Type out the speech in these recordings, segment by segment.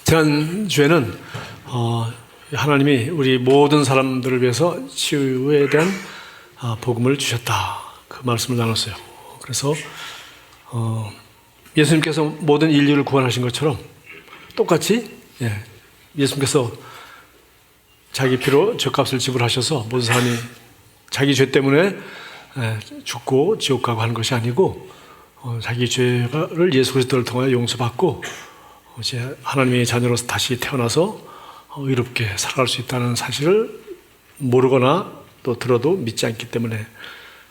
지난주에는 하나님이 우리 모든 사람들을 위해서 치유에 대한 복음을 주셨다, 그 말씀을 나눴어요. 그래서 예수님께서 모든 인류를 구원하신 것처럼 똑같이 예수님께서 자기 피로 죗값을 지불하셔서 모든 사람이 자기 죄 때문에 죽고 지옥 가고 하는 것이 아니고 자기 죄를 예수 그리스도를 통하여 용서받고 이제 하나님의 자녀로서 다시 태어나서 의롭게 살아갈 수 있다는 사실을 모르거나 또 들어도 믿지 않기 때문에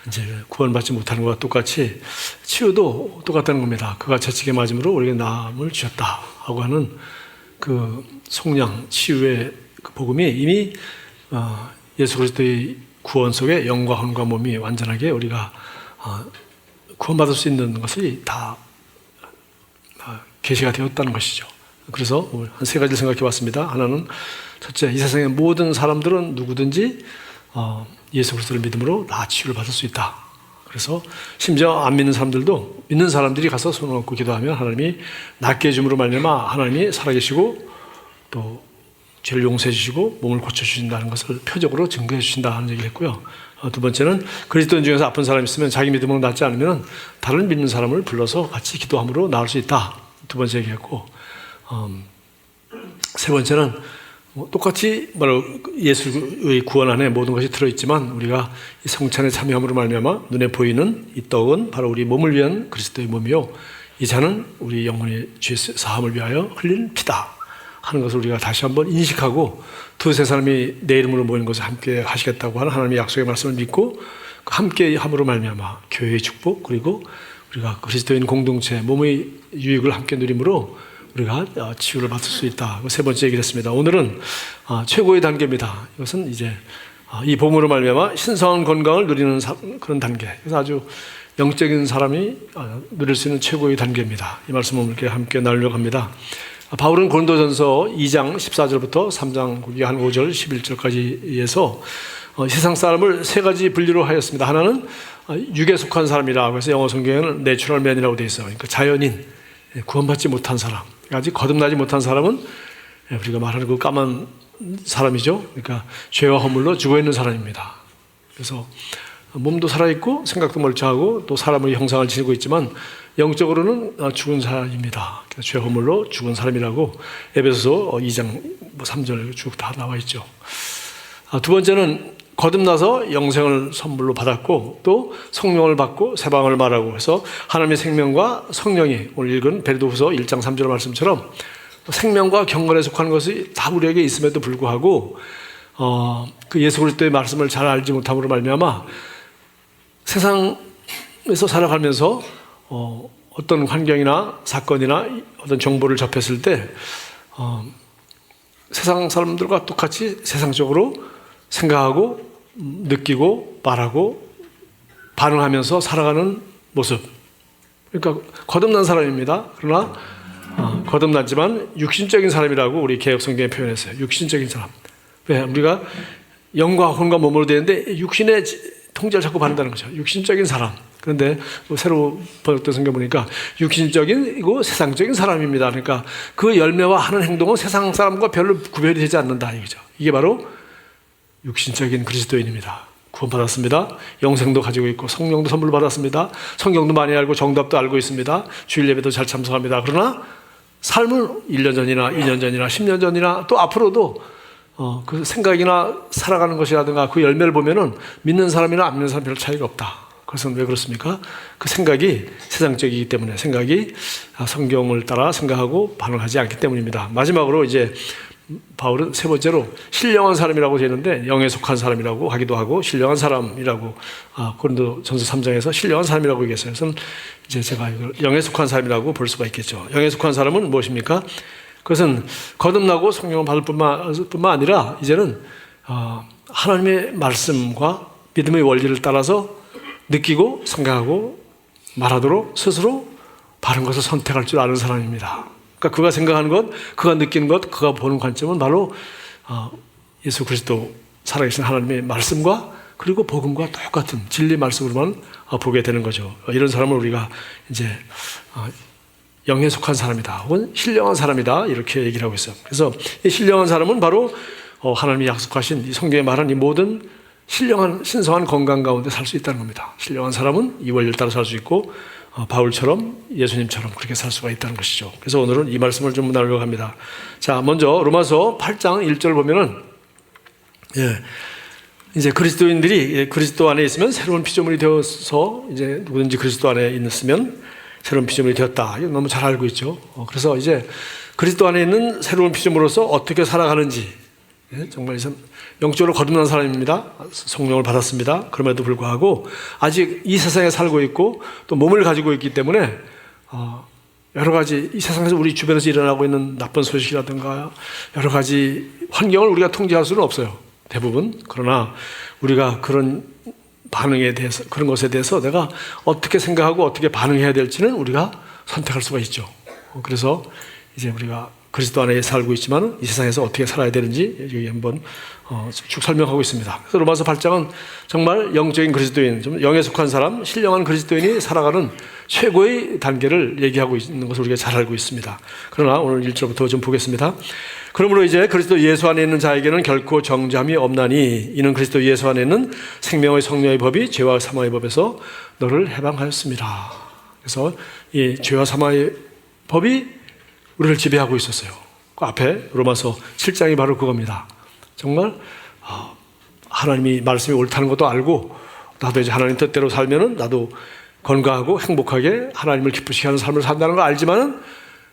이제 구원받지 못하는 것과 똑같이 치유도 똑같다는 겁니다. 그가 채찍에 맞음으로 우리에게 나음을 주셨다 하고 하는 그 속량 치유의 그 복음이 이미 예수 그리스도의 구원 속에 영과 혼과 몸이 완전하게 우리가 구원받을 수 있는 것이 다 계시가 되었다는 것이죠. 그래서 한 세 가지를 생각해 봤습니다. 하나는 첫째, 이 세상의 모든 사람들은 누구든지 예수 그리스도를 믿음으로 다 치유를 받을 수 있다. 그래서 심지어 안 믿는 사람들도 믿는 사람들이 가서 손을 얹고 기도하면 하나님이 낫게 해줌으로 말미암아 하나님이 살아계시고 또 죄를 용서해 주시고 몸을 고쳐주신다는 것을 표적으로 증거해 주신다 하는 얘기를 했고요. 두 번째는 그리스도인 중에서 아픈 사람이 있으면 자기 믿음으로 낫지 않으면 다른 믿는 사람을 불러서 같이 기도함으로 나을 수 있다. 두 번째 얘기했고, 세 번째는 똑같이 바로 예수의 구원 안에 모든 것이 들어있지만 우리가 이 성찬에 참여함으로 말미암아 눈에 보이는 이 떡은 바로 우리 몸을 위한 그리스도의 몸이요, 이 잔은 우리 영혼의 죄 사함을 위하여 흘린 피다 하는 것을 우리가 다시 한번 인식하고 두세 사람이 내 이름으로 모이는 것을 함께 하시겠다고 하는 하나님의 약속의 말씀을 믿고 함께 함으로 말미암아 교회의 축복, 그리고 우리가 그리스도인 공동체 몸의 유익을 함께 누림으로 우리가 치유를 받을 수 있다. 세 번째 얘기를 했습니다. 오늘은 최고의 단계입니다. 이것은 이제 이 복음으로 말미암아 신성한 건강을 누리는 그런 단계. 그래서 아주 영적인 사람이 누릴 수 있는 최고의 단계입니다. 이 말씀을 이렇게 함께 나누려고 합니다. 바울은 고린도전서 2장 14절부터 3장 한 5절 11절까지에서 세상 사람을 세 가지 분류로 하였습니다. 하나는 육에 속한 사람이라, 그래서 영어 성경에는 내추럴 맨이라고 되어 있어요. 그러니까 자연인, 구원받지 못한 사람, 아직 거듭나지 못한 사람은 우리가 말하는 그 까만 사람이죠. 그러니까 죄와 허물로 죽어있는 사람입니다. 그래서 몸도 살아있고 생각도 멀쩡하고 또 사람의 형상을 지니고 있지만 영적으로는 죽은 사람입니다. 죄 허물로 죽은 사람이라고 에베소서 2장 3절 쭉 다 나와 있죠. 두 번째는 거듭나서 영생을 선물로 받았고 또 성령을 받고 새방을 말하고 해서 하나님의 생명과 성령이 오늘 읽은 베드로후서 1장 3절 말씀처럼 생명과 경건에 속한 것이 다 우리에게 있음에도 불구하고 그 예수 그리스도의 말씀을 잘 알지 못함으로 말미암아 세상에서 살아가면서 어떤 환경이나 사건이나 어떤 정보를 접했을 때 세상 사람들과 똑같이 세상적으로 생각하고 느끼고 말하고 반응하면서 살아가는 모습. 그러니까 거듭난 사람입니다. 그러나 거듭났지만 육신적인 사람이라고 우리 개혁성경에 표현했어요. 육신적인 사람. 왜? 우리가 영과 혼과 몸으로 되는데 육신의 통제를 자꾸 받는다는 거죠. 육신적인 사람. 그런데 새로 번역된 성경 보니까 육신적이고 세상적인 사람입니다. 그러니까 그 열매와 하는 행동은 세상 사람과 별로 구별이 되지 않는다 이거죠. 이게 바로 육신적인 그리스도인입니다. 구원받았습니다. 영생도 가지고 있고 성령도 선물로 받았습니다. 성경도 많이 알고 정답도 알고 있습니다. 주일 예배도 잘 참석합니다. 그러나 삶은 1년 전이나 2년 전이나 10년 전이나 또 앞으로도 그 생각이나 살아가는 것이라든가 그 열매를 보면은 믿는 사람이나 안 믿는 사람 별 차이가 없다. 그것은 왜 그렇습니까? 그 생각이 세상적이기 때문에, 생각이 성경을 따라 생각하고 반응하지 않기 때문입니다. 마지막으로 이제 바울은 세 번째로 신령한 사람이라고 되는데 영에 속한 사람이라고 하기도 하고 신령한 사람이라고 고린도전서 3장에서 신령한 사람이라고 얘기했어요. 그래서 이제 제가 이걸 영에 속한 사람이라고 볼 수가 있겠죠. 영에 속한 사람은 무엇입니까? 그것은 거듭나고 성령을 받을 뿐만 아니라 이제는 하나님의 말씀과 믿음의 원리를 따라서 느끼고 생각하고 말하도록 스스로 바른 것을 선택할 줄 아는 사람입니다. 그러니까 그가 생각하는 것, 그가 느끼는 것, 그가 보는 관점은 바로 예수 그리스도 살아계신 하나님의 말씀과 그리고 복음과 똑같은 진리 말씀으로만 보게 되는 거죠. 이런 사람을 우리가 이제 영에 속한 사람이다 혹은 신령한 사람이다 이렇게 얘기를 하고 있어요. 그래서 이 신령한 사람은 바로 하나님이 약속하신 이 성경에 말한 이 모든 신령한 신성한 건강 가운데 살 수 있다는 겁니다. 신령한 사람은 이 원리를 따라 살 수 있고 바울처럼 예수님처럼 그렇게 살 수가 있다는 것이죠. 그래서 오늘은 이 말씀을 좀 나누려고 합니다. 자, 먼저 로마서 8장 1절 보면은 이제 그리스도인들이 그리스도 안에 있으면 새로운 피조물이 되어서 이제 누구든지 그리스도 안에 있으면 새로운 피조물이 되었다. 이거 너무 잘 알고 있죠. 그래서 이제 그리스도 안에 있는 새로운 피조물로서 어떻게 살아가는지 정말 영적으로 거듭난 사람입니다. 성령을 받았습니다. 그럼에도 불구하고 아직 이 세상에 살고 있고 또 몸을 가지고 있기 때문에 여러 가지 이 세상에서 우리 주변에서 일어나고 있는 나쁜 소식이라든가 여러 가지 환경을 우리가 통제할 수는 없어요. 대부분. 그러나 우리가 그런 반응에 대해서 그런 것에 대해서 내가 어떻게 생각하고 어떻게 반응해야 될지는 우리가 선택할 수가 있죠. 그래서 이제 우리가 그리스도 안에 살고 있지만 이 세상에서 어떻게 살아야 되는지 여기 한번 쭉 설명하고 있습니다. 그래서 로마서 8장은 정말 영적인 그리스도인, 좀 영에 속한 사람, 신령한 그리스도인이 살아가는 최고의 단계를 얘기하고 있는 것을 우리가 잘 알고 있습니다. 그러나 오늘 1절부터 좀 보겠습니다. 그러므로 이제 그리스도 예수 안에 있는 자에게는 결코 정죄함이 없나니 이는 그리스도 예수 안에 있는 생명의 성령의 법이 죄와 사망의 법에서 너를 해방하였습니다. 그래서 이 죄와 사망의 법이 우리를 지배하고 있었어요. 그 앞에 로마서 7장이 바로 그겁니다. 정말 하나님이 말씀이 옳다는 것도 알고 나도 이제 하나님 뜻대로 살면은 나도 건강하고 행복하게 하나님을 기쁘시게 하는 삶을 산다는 걸 알지만은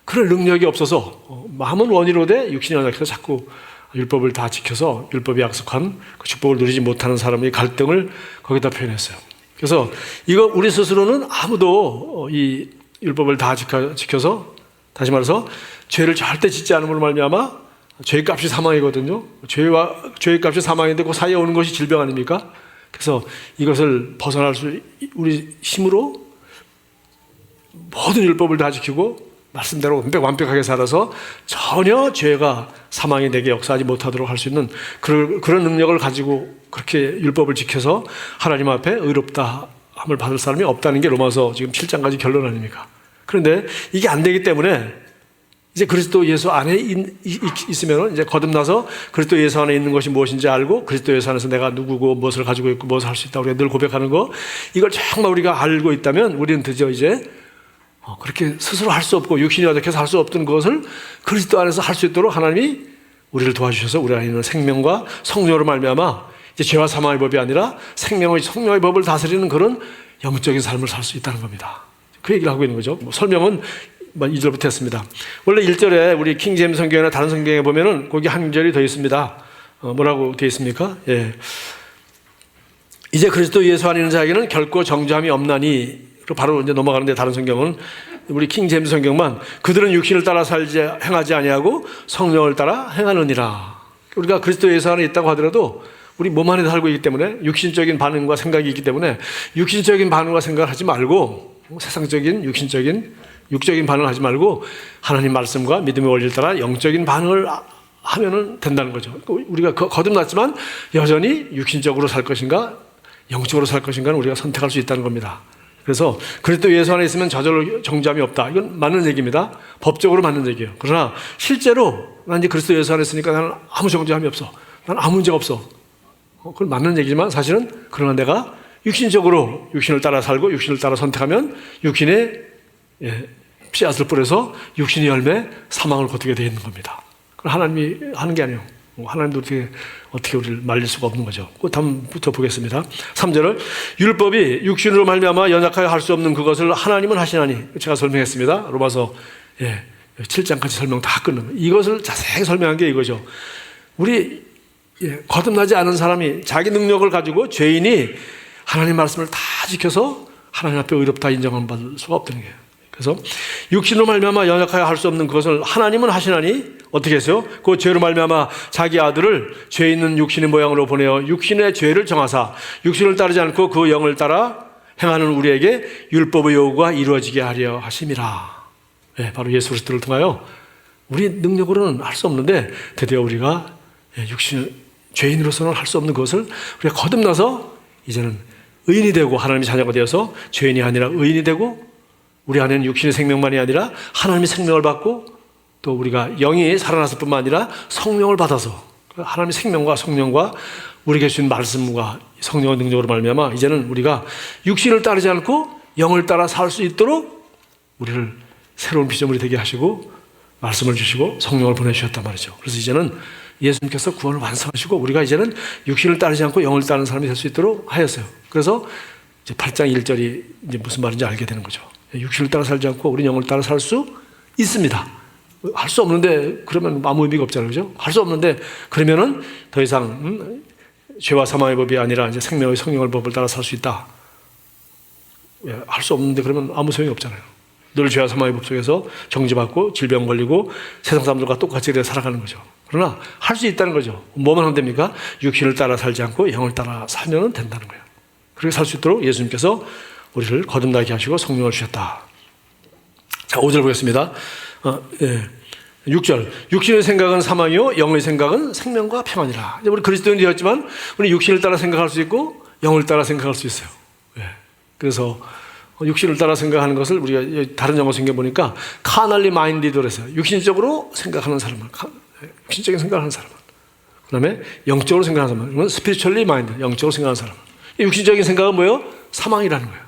그럴 능력이 없어서 마음은 원이로되 육신이 연약해서 자꾸 율법을 다 지켜서 율법이 약속한 그 축복을 누리지 못하는 사람의 갈등을 거기다 표현했어요. 그래서 이거 우리 스스로는 아무도 이 율법을 다 지켜서 다시 말해서 죄를 절대 짓지 않음으로 말미암아 죄의 값이 사망이거든요. 죄의 값이 사망인데 그 사이에 오는 것이 질병 아닙니까? 그래서 이것을 벗어날 수 우리 힘으로 모든 율법을 다 지키고 말씀대로 완벽하게 살아서 전혀 죄가 사망이 내게 역사하지 못하도록 할 수 있는 그런 능력을 가지고 그렇게 율법을 지켜서 하나님 앞에 의롭다함을 받을 사람이 없다는 게 로마서 지금 7장까지 결론 아닙니까? 그런데 이게 안 되기 때문에 이제 그리스도 예수 안에 있으면 이제 거듭나서 그리스도 예수 안에 있는 것이 무엇인지 알고 그리스도 예수 안에서 내가 누구고 무엇을 가지고 있고 무엇을 할 수 있다고 우리가 늘 고백하는 거 이걸 정말 우리가 알고 있다면 우리는 드디어 이제 그렇게 스스로 할 수 없고 육신이 어떻게 할 수 없던 것을 그리스도 안에서 할 수 있도록 하나님이 우리를 도와주셔서 우리 안에 있는 생명과 성령으로 말미암아 이제 죄와 사망의 법이 아니라 성령의 법을 다스리는 그런 영적인 삶을 살 수 있다는 겁니다. 그 얘기를 하고 있는 거죠. 설명은 2절부터 했습니다. 원래 1절에 우리 킹제임스 성경이나 다른 성경에 보면은 거기 한 절이 더 있습니다. 뭐라고 되어 있습니까? 이제 그리스도 예수 안에 있는 자에게는 결코 정죄함이 없나니 바로 이제 넘어가는데 다른 성경은 우리 킹제임스 성경만 그들은 육신을 따라 행하지 아니하고 성령을 따라 행하느니라. 우리가 그리스도 예수 안에 있다고 하더라도 우리 몸 안에 살고 있기 때문에 육신적인 반응과 생각이 있기 때문에 육신적인 반응과 생각을 하지 말고 세상적인 육적인 반응을 하지 말고 하나님 말씀과 믿음의 원리를 따라 영적인 반응을 하면은 된다는 거죠. 우리가 거듭났지만 여전히 육신적으로 살 것인가 영적으로 살 것인가는 우리가 선택할 수 있다는 겁니다. 그래서 그리스도 예수 안에 있으면 저절로 정죄함이 없다. 이건 맞는 얘기입니다. 법적으로 맞는 얘기예요. 그러나 실제로 난 이제 그리스도 예수 안에 있으니까 나는 아무 정죄함이 없어. 나는 아무 문제가 없어. 그건 맞는 얘기지만 사실은 그러나 내가 육신적으로 육신을 따라 살고 육신을 따라 선택하면 육신의 씨앗을 뿌려서 육신의 열매 사망을 거두게 되어 있는 겁니다. 그건 하나님이 하는 게 아니에요. 하나님도 어떻게 우리를 말릴 수가 없는 거죠. 그 다음부터 보겠습니다. 3절을 율법이 육신으로 말미암아 연약하여 할 수 없는 그것을 하나님은 하시나니 제가 설명했습니다. 로마서 7장까지 설명 다 끝낸 거예요. 이것을 자세히 설명한 게 이거죠. 우리 거듭나지 않은 사람이 자기 능력을 가지고 죄인이 하나님 말씀을 다 지켜서 하나님 앞에 의롭다 인정을 받을 수가 없다는 거예요. 그래서 육신으로 말미암아 연약하여 할 수 없는 그것을 하나님은 하시나니 어떻게 했어요? 그 죄로 말미암아 자기 아들을 죄 있는 육신의 모양으로 보내어 육신의 죄를 정하사 육신을 따르지 않고 그 영을 따라 행하는 우리에게 율법의 요구가 이루어지게 하려 하심이라. 바로 예수 그리스도를 통하여 우리 능력으로는 할 수 없는데 드디어 우리가 죄인으로서는 할 수 없는 것을 우리가 거듭나서 이제는 의인이 되고 하나님의 자녀가 되어서 죄인이 아니라 의인이 되고 우리 안에는 육신의 생명만이 아니라 하나님의 생명을 받고 또 우리가 영이 살아났을 뿐만 아니라 성령을 받아서 하나님의 생명과 성령과 우리에게 주신 말씀과 성령의 능력으로 말미암아 이제는 우리가 육신을 따르지 않고 영을 따라 살 수 있도록 우리를 새로운 피조물이 되게 하시고 말씀을 주시고 성령을 보내주셨단 말이죠. 그래서 이제는 예수님께서 구원을 완성하시고 우리가 이제는 육신을 따르지 않고 영을 따르는 사람이 될 수 있도록 하였어요. 그래서 이제 8장 1절이 이제 무슨 말인지 알게 되는 거죠. 육신을 따라 살지 않고 우리 영을 따라 살 수 있습니다. 할 수 없는데 그러면 아무 의미가 없잖아요. 그죠? 할 수 없는데 그러면은 더 이상 죄와 사망의 법이 아니라 이제 생명의 성령의 법을 따라 살 수 있다. 할 수 없는데 그러면 아무 소용이 없잖아요. 늘 죄와 사망의 법 속에서 정죄받고 질병 걸리고 세상 사람들과 똑같이 살아가는 거죠. 그러나 할 수 있다는 거죠. 뭐만 하면 됩니까? 육신을 따라 살지 않고 영을 따라 살면 된다는 거예요. 그렇게 살 수 있도록 예수님께서 우리를 거듭나게 하시고 성령을 주셨다. 자, 5절 보겠습니다. 6절. 육신의 생각은 사망이요 영의 생각은 생명과 평안이라. 우리 그리스도인이 되었지만 우리 육신을 따라 생각할 수 있고 영을 따라 생각할 수 있어요. 그래서 육신을 따라 생각하는 것을 우리가 다른 영어 성경 보니까 carnally minded라고 했어요. 육신적으로 생각하는 사람은, 육신적인 생각하는 사람은. 그 다음에 영적으로 생각하는 사람은, 이건 spiritually minded, 영적으로 생각하는 사람은. 육신적인 생각은 뭐예요? 사망이라는 거예요.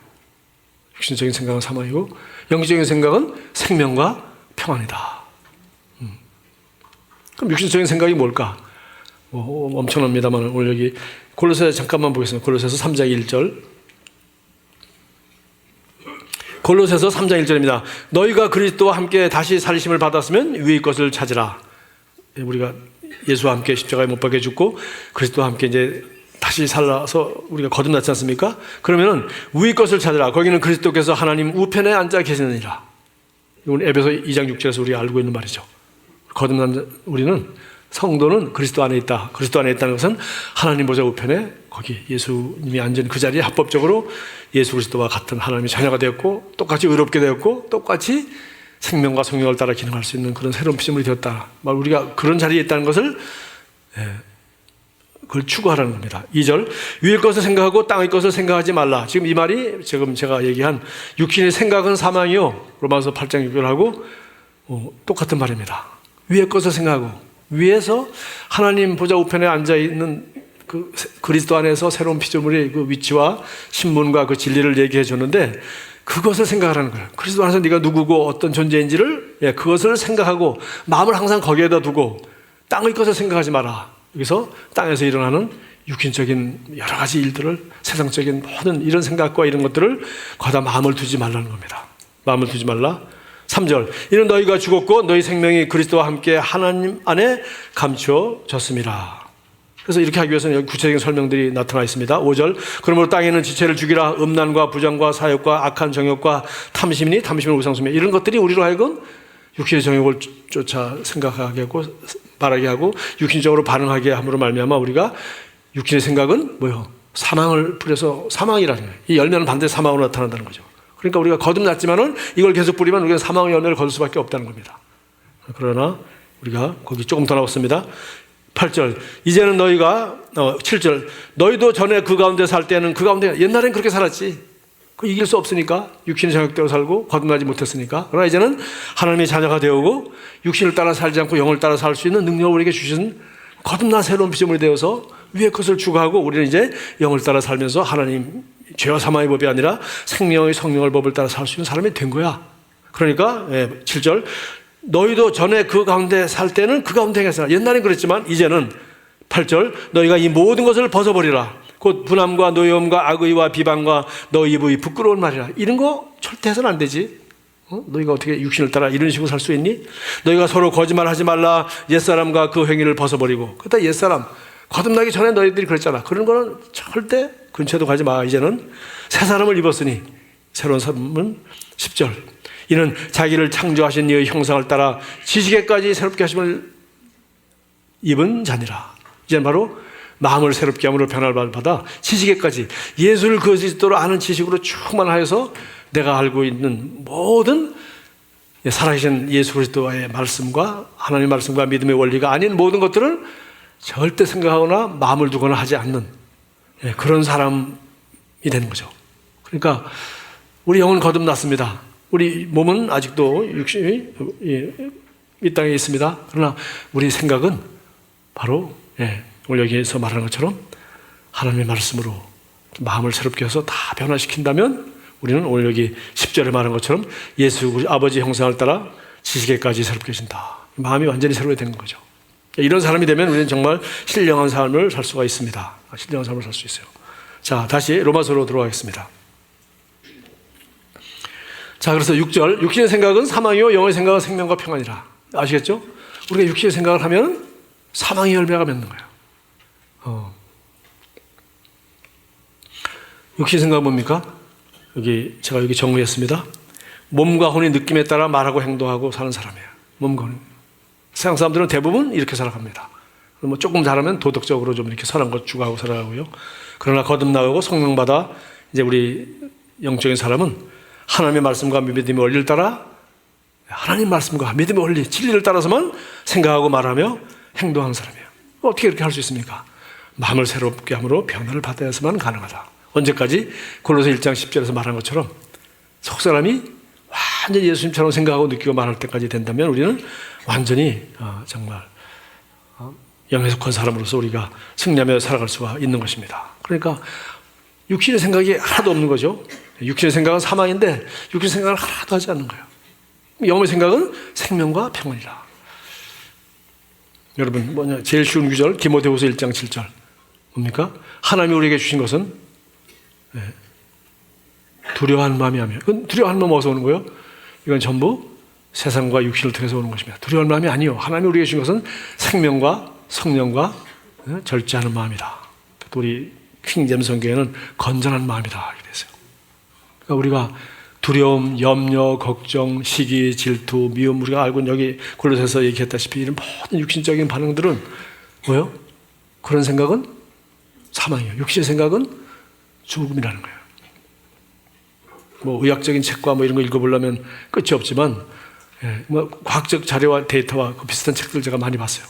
육신적인 생각은 사망이고 영적인 생각은 생명과 평안이다. 그럼 육신적인 생각이 뭘까? 엄청납니다만 오늘 여기 골로새 잠깐만 보겠습니다. 골로새서 3장 1절. 골로새서 3장 1절입니다. 너희가 그리스도와 함께 다시 살리심을 받았으면 위의 것을 찾으라. 우리가 예수와 함께 십자가에 못 박혀 죽고 그리스도와 함께 이제 다시 살아서 우리가 거듭났지 않습니까? 그러면은 위의 것을 찾으라. 거기는 그리스도께서 하나님 우편에 앉아 계시느니라. 이건 에베소 2장 6절에서 우리가 알고 있는 말이죠. 거듭난 우리는 성도는 그리스도 안에 있다. 그리스도 안에 있다는 것은 하나님 보좌 우편에 거기 예수님이 앉은 그 자리에 합법적으로 예수 그리스도와 같은 하나님의 자녀가 되었고 똑같이 의롭게 되었고 똑같이 생명과 성령을 따라 기능할 수 있는 그런 새로운 피조물이 되었다. 우리가 그런 자리에 있다는 것을 그걸 추구하라는 겁니다. 2절. 위의 것을 생각하고 땅의 것을 생각하지 말라. 지금 이 말이 지금 제가 얘기한 육신의 생각은 사망이요. 로마서 8장 6절하고 똑같은 말입니다. 위의 것을 생각하고 위에서 하나님 보좌 우편에 앉아있는 그 그리스도 안에서 새로운 피조물의 그 위치와 신분과 그 진리를 얘기해 줬는데 그것을 생각하라는 거예요. 그리스도 안에서 네가 누구고 어떤 존재인지를 그것을 생각하고 마음을 항상 거기에다 두고 땅의 것을 생각하지 마라. 여기서 땅에서 일어나는 육신적인 여러 가지 일들을 세상적인 모든 이런 생각과 이런 것들을 거기다 마음을 두지 말라는 겁니다. 마음을 두지 말라. 3절. 이는 너희가 죽었고 너희 생명이 그리스도와 함께 하나님 안에 감추어졌습니다. 그래서 이렇게 하기 위해서는 여기 구체적인 설명들이 나타나 있습니다. 5절. 그러므로 땅에는 지체를 죽이라. 음란과 부정과 사욕과 악한 정욕과 탐심이니 탐심을 우상숭배. 이런 것들이 우리로 하여금 육신의 정욕을 쫓아 생각하게 하고 말하게 하고 육신적으로 반응하게 함으로 말미암아 우리가 육신의 생각은 뭐요? 사망을 뿌려서 사망이라는 거예요. 이 열매는 반드시 사망으로 나타난다는 거죠. 그러니까 우리가 거듭났지만은 이걸 계속 뿌리면 우리가 사망의 열매를 거둘 수밖에 없다는 겁니다. 그러나 우리가 거기 조금 더 나왔습니다. 8절. 이제는 너희가 7절. 너희도 전에 그 가운데 살 때는 그 가운데 옛날엔 그렇게 살았지. 그 이길 수 없으니까 육신의 정욕대로 살고 거듭나지 못했으니까. 그러나 이제는 하나님의 자녀가 되오고 육신을 따라 살지 않고 영을 따라 살 수 있는 능력을 우리에게 주신 거듭난 새로운 피조물이 되어서 위의 것을 추구하고 우리는 이제 영을 따라 살면서 하나님 죄와 사망의 법이 아니라 생명의 성령의 법을 따라 살 수 있는 사람이 된 거야. 그러니까 7절. 너희도 전에 그 가운데 살 때는 그 가운데 행했으나 옛날엔 그랬지만 이제는 8절. 너희가 이 모든 것을 벗어버리라. 곧 분함과 노여움과 악의와 비방과 너희 입의 부끄러운 말이라. 이런 거 절대 해서는 안 되지. 너희가 어떻게 육신을 따라 이런 식으로 살 수 있니? 너희가 서로 거짓말하지 말라. 옛사람과 그 행위를 벗어버리고. 그때 옛사람 거듭나기 전에 너희들이 그랬잖아. 그런 거는 절대 근처에도 가지 마. 이제는 새 사람을 입었으니 새로운 사람은 10절. 이는 자기를 창조하신 이의 형상을 따라 지식에까지 새롭게 하심을 입은 자니라. 이제는 바로 마음을 새롭게 함으로 변화를 받아 지식에까지 예수를 그리스도로 아는 지식으로 충만하여서 내가 알고 있는 모든 살아계신 예수 그리스도의 말씀과 하나님의 말씀과 믿음의 원리가 아닌 모든 것들을 절대 생각하거나 마음을 두거나 하지 않는 그런 사람이 되는 거죠. 그러니까 우리 영은 거듭났습니다. 우리 몸은 아직도 육신이 이 땅에 있습니다. 그러나 우리 생각은 바로 오늘 여기에서 말하는 것처럼 하나님의 말씀으로 마음을 새롭게 해서 다 변화시킨다면 우리는 오늘 여기 10절에 말한 것처럼 예수 아버지 형상을 따라 지식에까지 새롭게 해진다. 마음이 완전히 새롭게 되는 거죠. 이런 사람이 되면 우리는 정말 신령한 삶을 살 수가 있습니다. 신령한 삶을 살 수 있어요. 자, 다시 로마서로 들어가겠습니다. 자, 그래서 6절, 육신의 생각은 사망이요 영의 생각은 생명과 평안이라. 아시겠죠? 우리가 육신의 생각을 하면 사망의 열매가 맺는 거예요. 육신의 생각은 뭡니까? 제가 여기 정리했습니다. 몸과 혼이 느낌에 따라 말하고 행동하고 사는 사람이에요. 몸과 혼. 세상 사람들은 대부분 이렇게 살아갑니다. 뭐 조금 잘하면 도덕적으로 좀 이렇게 선한 것 추구하고 살아가고요. 그러나 거듭나고 성령받아 이제 우리 영적인 사람은 하나님의 말씀과 믿음의 원리를 따라 하나님 말씀과 믿음의 원리, 진리를 따라서만 생각하고 말하며 행동하는 사람이에요. 어떻게 이렇게 할 수 있습니까? 마음을 새롭게 함으로 변화를 받아야만 가능하다. 언제까지? 골로새 1장 10절에서 말한 것처럼 속사람이 완전히 예수님처럼 생각하고 느끼고 말할 때까지 된다면 우리는 완전히 정말 영에 속한 사람으로서 우리가 승리하며 살아갈 수가 있는 것입니다. 그러니까 육신의 생각이 하나도 없는 거죠. 육신의 생각은 사망인데 육신의 생각을 하나도 하지 않는 거예요. 영의 생각은 생명과 평안이라. 여러분 제일 쉬운 구절 디모데후서 1장 7절 뭡니까? 하나님이 우리에게 주신 것은 두려워하는 마음이 아니에요. 그건 두려워하는 마음 어디서 오는 거예요? 이건 전부 세상과 육신을 통해서 오는 것입니다. 두려워하는 마음이 아니요. 하나님이 우리에게 주신 것은 생명과 성령과 절제하는 마음이다. 또 우리 킹제임스 성경에는 건전한 마음이다 이렇게 됐어요. 그러니까 우리가 두려움, 염려, 걱정, 시기, 질투, 미움 우리가 알고 여기 골로새서 얘기했다시피 이런 모든 육신적인 반응들은 뭐예요? 그런 생각은 사망이에요. 육신의 생각은 죽음이라는 거예요. 뭐 의학적인 책과 뭐 이런 거 읽어보려면 끝이 없지만 뭐 과학적 자료와 데이터와 그 비슷한 책들 제가 많이 봤어요.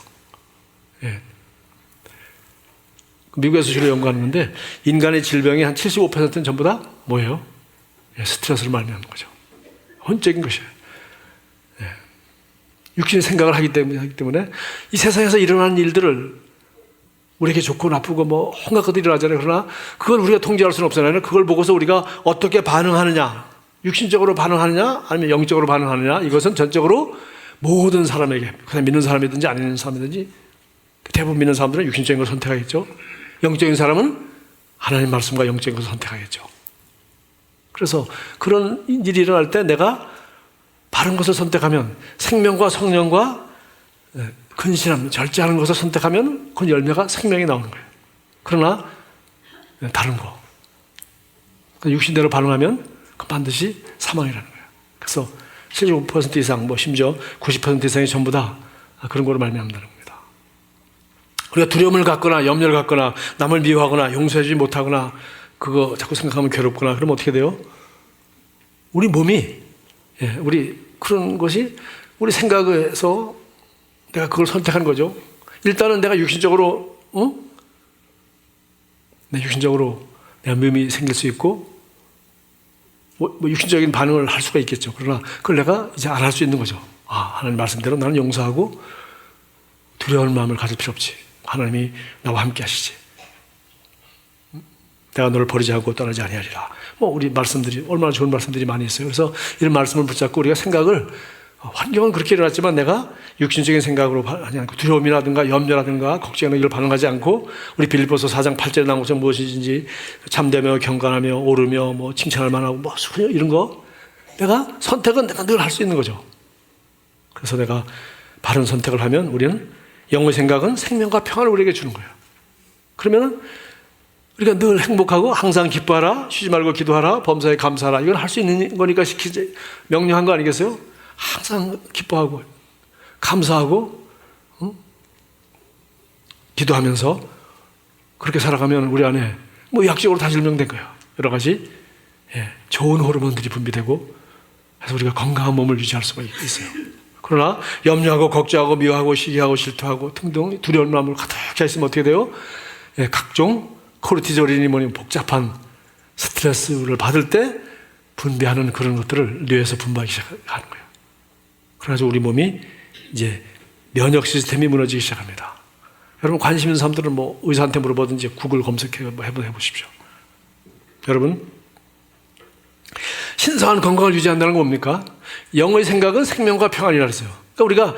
미국에서 주로 연구하는데 인간의 질병의 한 75%는 전부 다 뭐예요? 스트레스를 말미암는 거죠. 혼적인 것이에요. 육신의 생각을 하기 때문에 이 세상에서 일어나는 일들을 우리에게 좋고 나쁘고 뭐 온갖 것들이 일어나잖아요. 그러나 그걸 우리가 통제할 수는 없잖아요. 그걸 보고서 우리가 어떻게 반응하느냐, 육신적으로 반응하느냐 아니면 영적으로 반응하느냐, 이것은 전적으로 모든 사람에게, 그냥 믿는 사람이든지 안 믿는 사람이든지 대부분 믿는 사람들은 육신적인 걸 선택하겠죠. 영적인 사람은 하나님 말씀과 영적인 것을 선택하겠죠. 그래서 그런 일이 일어날 때 내가 바른 것을 선택하면, 생명과 성령과 근신함, 절제하는 것을 선택하면 그 열매가 생명이 나오는 거예요. 그러나 다른 거, 육신대로 반응하면 그 반드시 사망이라는 거예요. 그래서 75% 이상, 뭐 심지어 90% 이상이 전부 다 그런 거로 말미암는다는 겁니다. 우리가 두려움을 갖거나 염려를 갖거나 남을 미워하거나 용서하지 못하거나 그거 자꾸 생각하면 괴롭거나 그러면 어떻게 돼요? 우리 몸이, 우리 그런 것이 우리 생각에서 내가 그걸 선택한 거죠. 일단은 내가 육신적으로, 육신적으로 내가 몸이 생길 수 있고, 뭐 육신적인 반응을 할 수가 있겠죠. 그러나 그걸 내가 이제 안 할 수 있는 거죠. 하나님 말씀대로 나는 용서하고 두려운 마음을 가질 필요 없지. 하나님이 나와 함께 하시지. 내가 너를 버리지 않고 떠나지 아니하리라. 우리 말씀들이 얼마나 좋은 말씀들이 많이 있어요. 그래서 이런 말씀을 붙잡고 우리가 생각을, 환경은 그렇게 일어났지만 내가 육신적인 생각으로 하지 않고 두려움이라든가 염려라든가 걱정이나 이걸 반응하지 않고 우리 빌립보서 4장 8절에 나온 것처럼 무엇이든지 참되며 경건하며 오르며 뭐 칭찬할 만하고 뭐 이런 거 내가 선택은 내가 늘 할 수 있는 거죠. 그래서 내가 바른 선택을 하면 우리는 영의 생각은 생명과 평안을 우리에게 주는 거예요. 그러면 우리가 늘 행복하고 항상 기뻐하라, 쉬지 말고 기도하라, 범사에 감사하라. 이건 할 수 있는 거니까 명령한 거 아니겠어요? 항상 기뻐하고 감사하고 기도하면서 그렇게 살아가면 우리 안에 뭐 의학적으로 다 증명된 거예요. 여러 가지 좋은 호르몬들이 분비되고 그래서 우리가 건강한 몸을 유지할 수가 있어요. 그러나 염려하고 걱정하고 미워하고 시기하고 질투하고 등등 두려운 마음을 가득히 있으면 어떻게 돼요? 각종 코르티졸이니 뭐니 복잡한 스트레스를 받을 때 분비하는 그런 것들을 뇌에서 분비하기 시작하는 거예요. 그래가지고 우리 몸이 이제 면역 시스템이 무너지기 시작합니다. 여러분 관심 있는 사람들은 뭐 의사한테 물어보든지 구글 검색해 해보십시오. 여러분 신성한 건강을 유지한다는 건 뭡니까? 영의 생각은 생명과 평안이라 그랬어요. 그러니까 우리가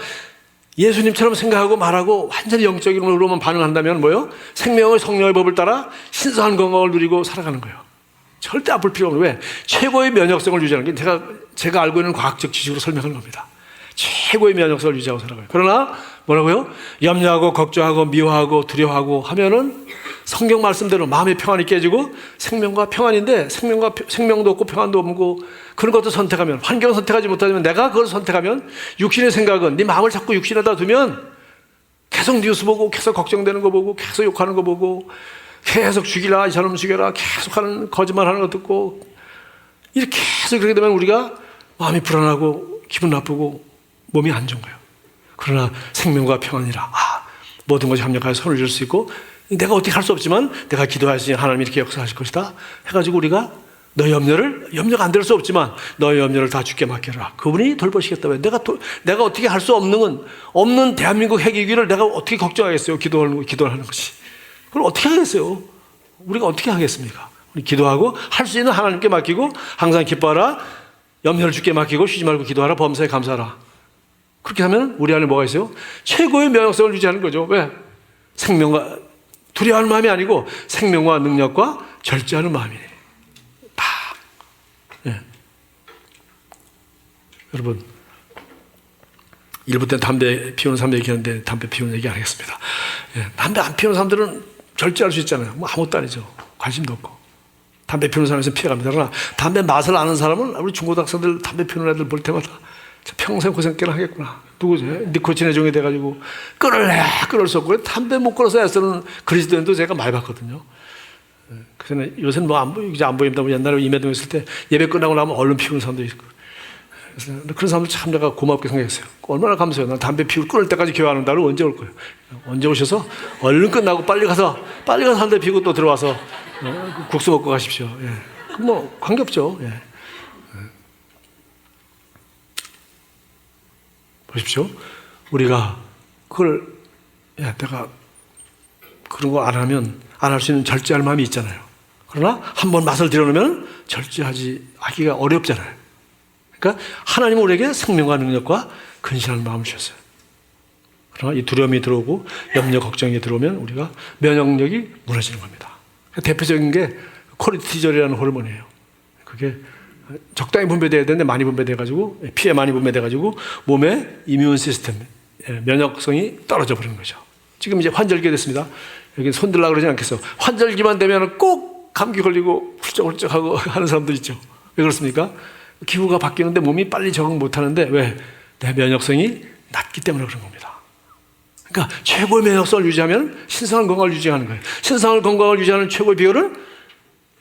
예수님처럼 생각하고 말하고 완전히 영적으로만 반응한다면 뭐예요? 생명의 성령의 법을 따라 신성한 건강을 누리고 살아가는 거예요. 절대 아플 필요 없는. 왜? 최고의 면역성을 유지하는 게 제가 알고 있는 과학적 지식으로 설명하는 겁니다. 최고의 면역성을 유지하고 살아가요. 그러나 뭐라고요? 염려하고 걱정하고 미워하고 두려워하고 하면은 성경 말씀대로 마음의 평안이 깨지고 생명과 평안인데 생명도 없고 평안도 없고 그런 것도 선택하면 환경을 선택하지 못하면 내가 그걸 선택하면 육신의 생각은 네 마음을 자꾸 육신에다 두면 계속 뉴스 보고 계속 걱정되는 거 보고 계속 욕하는 거 보고 계속 죽이라 저놈 죽여라 계속 하는 거짓말하는 거 듣고 이렇게 계속 그렇게 되면 우리가 마음이 불안하고 기분 나쁘고 몸이 안 좋은 거예요. 그러나 생명과 평안이라 모든 것이 합력하여 손을 줄 수 있고 내가 어떻게 할 수 없지만 내가 기도하시니 하나님이 이렇게 역사하실 것이다 해가지고 우리가 너의 염려가 안 될 수 없지만 너의 염려를 다 주께 맡겨라. 그분이 돌보시겠다. 왜? 내가 어떻게 할 수 없는 대한민국 핵위기를 내가 어떻게 걱정하겠어요? 기도하는 것이. 그걸 어떻게 하겠어요? 우리가 어떻게 하겠습니까? 우리 기도하고 할 수 있는 하나님께 맡기고 항상 기뻐하라. 염려를 주께 맡기고 쉬지 말고 기도하라. 범사에 감사하라. 그렇게 하면 우리 안에 뭐가 있어요? 최고의 면역성을 유지하는 거죠. 왜? 생명과 두려워하는 마음이 아니고 생명과 능력과 절제하는 마음이에요. 다. 예. 여러분, 일부 때 담배 피우는 사람 얘기하는데 담배 피우는 얘기 안 하겠습니다. 예. 담배 안 피우는 사람들은 절제할 수 있잖아요. 뭐 아무것도 아니죠. 관심도 없고. 담배 피우는 사람에서 피해갑니다. 그러나 담배 맛을 아는 사람은 우리 중고등학생들 담배 피우는 애들 볼 때마다 평생 고생깨나 하겠구나. 누구죠? 니코틴의 종이 돼가지고 끊을 수 없고 담배 못 끊어서 애쓰는 그리스도인도 제가 많이 봤거든요. 그래서 요새는 뭐 이제 안 보입니다. 옛날에 임해동 있을 때 예배 끝나고 나면 얼른 피우는 사람도 있고. 그래서 그런 사람들 참 내가 고맙게 생각했어요. 얼마나 감사해요. 난 담배 끊을 때까지 교회 하는 날은 언제 올 거예요? 언제 오셔서 얼른 끝나고 빨리 가서 담배 피우고 또 들어와서 국수 먹고 가십시오. 예. 뭐 관계없죠. 예. 보십시오. 우리가 그걸 내가 그런 거 안 하면 안 할 수 있는 절제할 마음이 있잖아요. 그러나 한번 맛을 들여놓으면 하기가 어렵잖아요. 그러니까 하나님은 우리에게 생명과 능력과 근신하는 마음을 주셨어요. 그러나 이 두려움이 들어오고 염려 걱정이 들어오면 우리가 면역력이 무너지는 겁니다. 대표적인 게 코르티졸이라는 호르몬이에요. 그게 적당히 분배돼야 되는데 많이 분배돼가지고 피에 많이 분배돼가지고 몸의 이뮤 시스템 면역성이 떨어져 버리는 거죠. 지금 이제 환절기가 됐습니다. 여기 손들라 그러지 않겠어요. 환절기만 되면 꼭 감기 걸리고 훌쩍훌쩍하고 하는 사람들 있죠. 왜 그렇습니까? 기후가 바뀌는데 몸이 빨리 적응 못하는데 왜? 내 면역성이 낮기 때문에 그런 겁니다. 그러니까 최고의 면역성을 유지하면 신성한 건강을 유지하는 거예요. 신성한 건강을 유지하는 최고의 비결은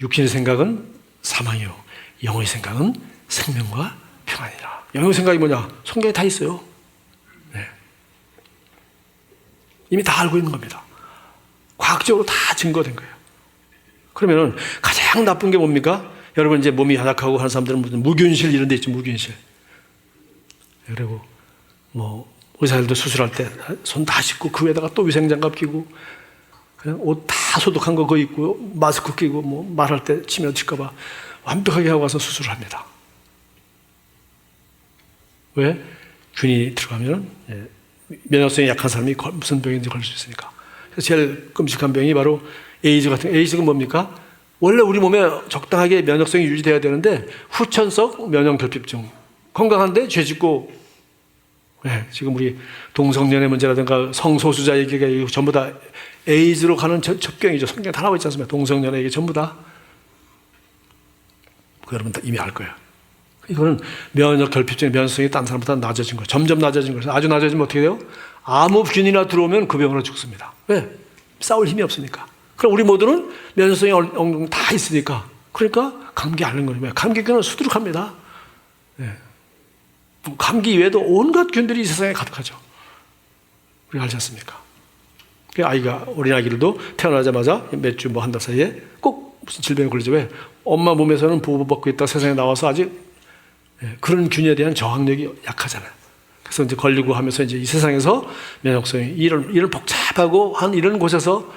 육신의 생각은 사망이요 영의 생각은 생명과 평안이라. 영의 생각이 뭐냐? 성경에 다 있어요. 네. 이미 다 알고 있는 겁니다. 과학적으로 다 증거된 거예요. 그러면은 가장 나쁜 게 뭡니까? 여러분 이제 몸이 연약하고 하는 사람들은 무슨 무균실 이런 데 있죠. 무균실. 그리고 뭐 의사들도 수술할 때 손 다 씻고 그 위에다가 또 위생장갑 끼고 그냥 옷 다 소독한 거 그거 입고 마스크 끼고 뭐 말할 때 침 맺힐까 봐 완벽하게 하고 와서 수술을 합니다. 왜? 균이 들어가면 면역성이 약한 사람이 무슨 병인지 걸릴 수 있으니까. 그래서 제일 끔찍한 병이 바로 에이즈 같은. 에이즈가 뭡니까? 원래 우리 몸에 적당하게 면역성이 유지돼야 되는데 후천성 면역결핍증. 건강한데 죄짓고 지금 우리 동성연애 문제라든가 성소수자 얘기가 전부 다 에이즈로 가는 첩경이죠. 성경에 다 나와 있지 않습니까? 동성연애 얘기 전부 다. 여러분 다 이미 알 거예요. 이거는 면역결핍증의 면역성이 딴 사람보다 낮아진 거예요. 점점 낮아진 거예요. 아주 낮아지면 어떻게 돼요? 아무 균이나 들어오면 그 병으로 죽습니다. 왜? 싸울 힘이 없으니까. 그럼 우리 모두는 면역성이 어느 정도 다 있으니까. 그러니까 감기 앓는 거예요. 감기균은 수두룩합니다. 네. 감기 외에도 온갖 균들이 이 세상에 가득하죠. 우리 알지 않습니까? 어린아기들도 태어나자마자 몇 주 한 달 사이에 꼭 무슨 질병에 걸리죠. 왜? 엄마 몸에서는 보호받고 있다 세상에 나와서 아직 그런 균에 대한 저항력이 약하잖아요. 그래서 이제 걸리고 하면서 이제 이 세상에서 면역성이 이런 복잡하고 한 이런 곳에서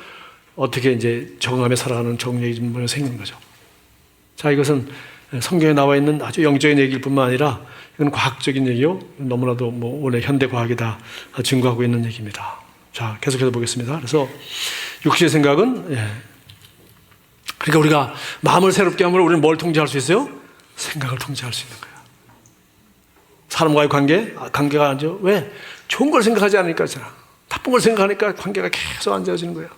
어떻게 이제 적응하며 살아가는 적응력이 좀 생기는 거죠. 자, 이것은 성경에 나와 있는 아주 영적인 얘기일 뿐만 아니라 이건 과학적인 얘기요. 너무나도 뭐 오늘 현대 과학이 다 증거하고 있는 얘기입니다. 자, 계속해서 보겠습니다. 그래서 육신의 생각은 그러니까 우리가 마음을 새롭게 하면 우리는 뭘 통제할 수 있어요? 생각을 통제할 수 있는 거예요. 사람과의 관계가 아주 왜? 좋은 걸 생각하지 않으니까 그렇잖아. 나쁜 걸 생각하니까 관계가 계속 안 좋아지는 거예요.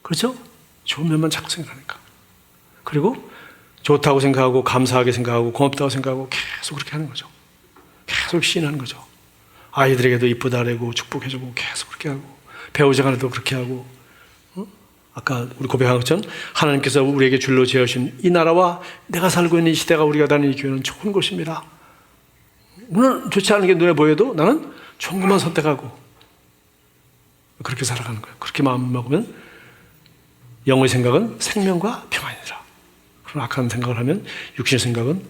그렇죠? 좋은 면만 자꾸 생각하니까. 그리고 좋다고 생각하고 감사하게 생각하고 고맙다고 생각하고 계속 그렇게 하는 거죠. 계속 시인하는 거죠. 아이들에게도 이쁘다 그러고 축복해주고 계속 그렇게 하고 배우자간에도 그렇게 하고 아까 우리 고백한 것처럼 하나님께서 우리에게 줄로 지으신 이 나라와 내가 살고 있는 이 시대가 우리가 다니는 이 교회는 좋은 곳입니다. 물론 좋지 않은 게 눈에 보여도 나는 좋은 것만 선택하고 그렇게 살아가는 거예요. 그렇게 마음 먹으면 영의 생각은 생명과 평안이라. 그런 악한 생각을 하면 육신의 생각은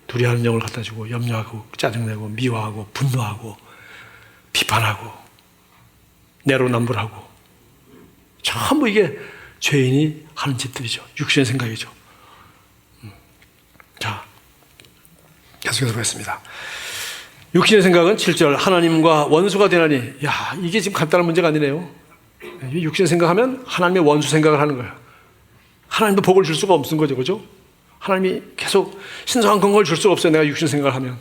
두려워하는 영을 갖다 주고 염려하고 짜증내고 미워하고 분노하고 비판하고 내로남불하고 전부 이게 죄인이 하는 짓들이죠. 육신의 생각이죠. 자, 계속해서 보겠습니다. 육신의 생각은 7절 하나님과 원수가 되나니. 야, 이게 지금 간단한 문제가 아니네요. 육신의 생각하면 하나님의 원수 생각을 하는 거예요. 하나님도 복을 줄 수가 없는 거죠. 그죠? 하나님이 계속 신성한 건강을 줄 수가 없어요. 내가 육신의 생각을 하면.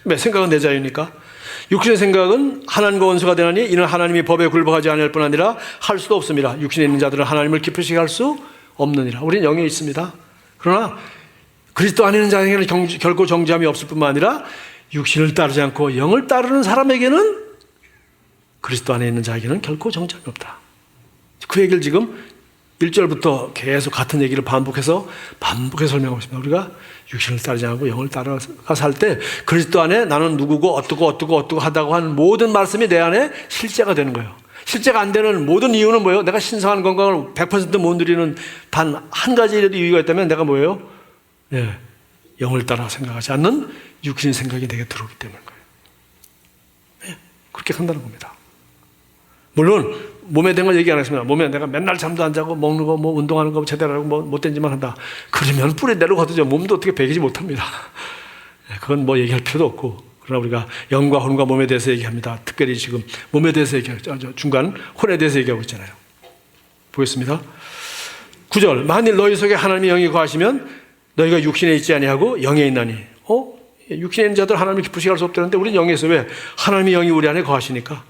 왜? 생각은 내 자유니까. 육신의 생각은 하나님과 원수가 되나니 이는 하나님이 법에 굴복하지 않을 뿐 아니라 할 수도 없습니다. 육신에 있는 자들은 하나님을 기쁘시게 할 수 없느니라. 우리는 영에 있습니다. 그러나 그리스도 안에 있는 자에게는 결코 정죄함이 없을 뿐만 아니라 육신을 따르지 않고 영을 따르는 사람에게는 그리스도 안에 있는 자에게는 결코 정죄함이 없다. 그 얘기를 지금 1절부터 계속 같은 얘기를 반복해서 설명하고 있습니다. 우리가 육신을 따르지 않고 영을 따라가 살 때 그리스도 안에 나는 누구고 어떻고 하다고 하는 모든 말씀이 내 안에 실제가 되는 거예요. 실제가 안 되는 모든 이유는 뭐예요? 내가 신성한 건강을 100% 못 누리는 단 한 가지라도 이유가 있다면 내가 뭐예요? 영을 따라 생각하지 않는 육신의 생각이 내게 들어오기 때문인 거예요. 그렇게 한다는 겁니다. 물론 몸에 대한 걸 얘기 안 했습니다. 몸에 내가 맨날 잠도 안 자고 먹는 거 뭐 운동하는 거 제대로 하고 뭐 못된 짓만 한다. 그러면 뿌리 내려가도 몸도 어떻게 배기지 못합니다. 그건 뭐 얘기할 필요도 없고. 그러나 우리가 영과 혼과 몸에 대해서 얘기합니다. 특별히 지금 몸에 대해서 얘기하죠. 중간 혼에 대해서 얘기하고 있잖아요. 보겠습니다. 9절 만일 너희 속에 하나님의 영이 거하시면 너희가 육신에 있지 아니하고 영에 있나니. 육신에 있는 자들 하나님을 기쁘시게 할 수 없다는데 우리는 영에 있어요. 왜? 하나님의 영이 우리 안에 거하시니까.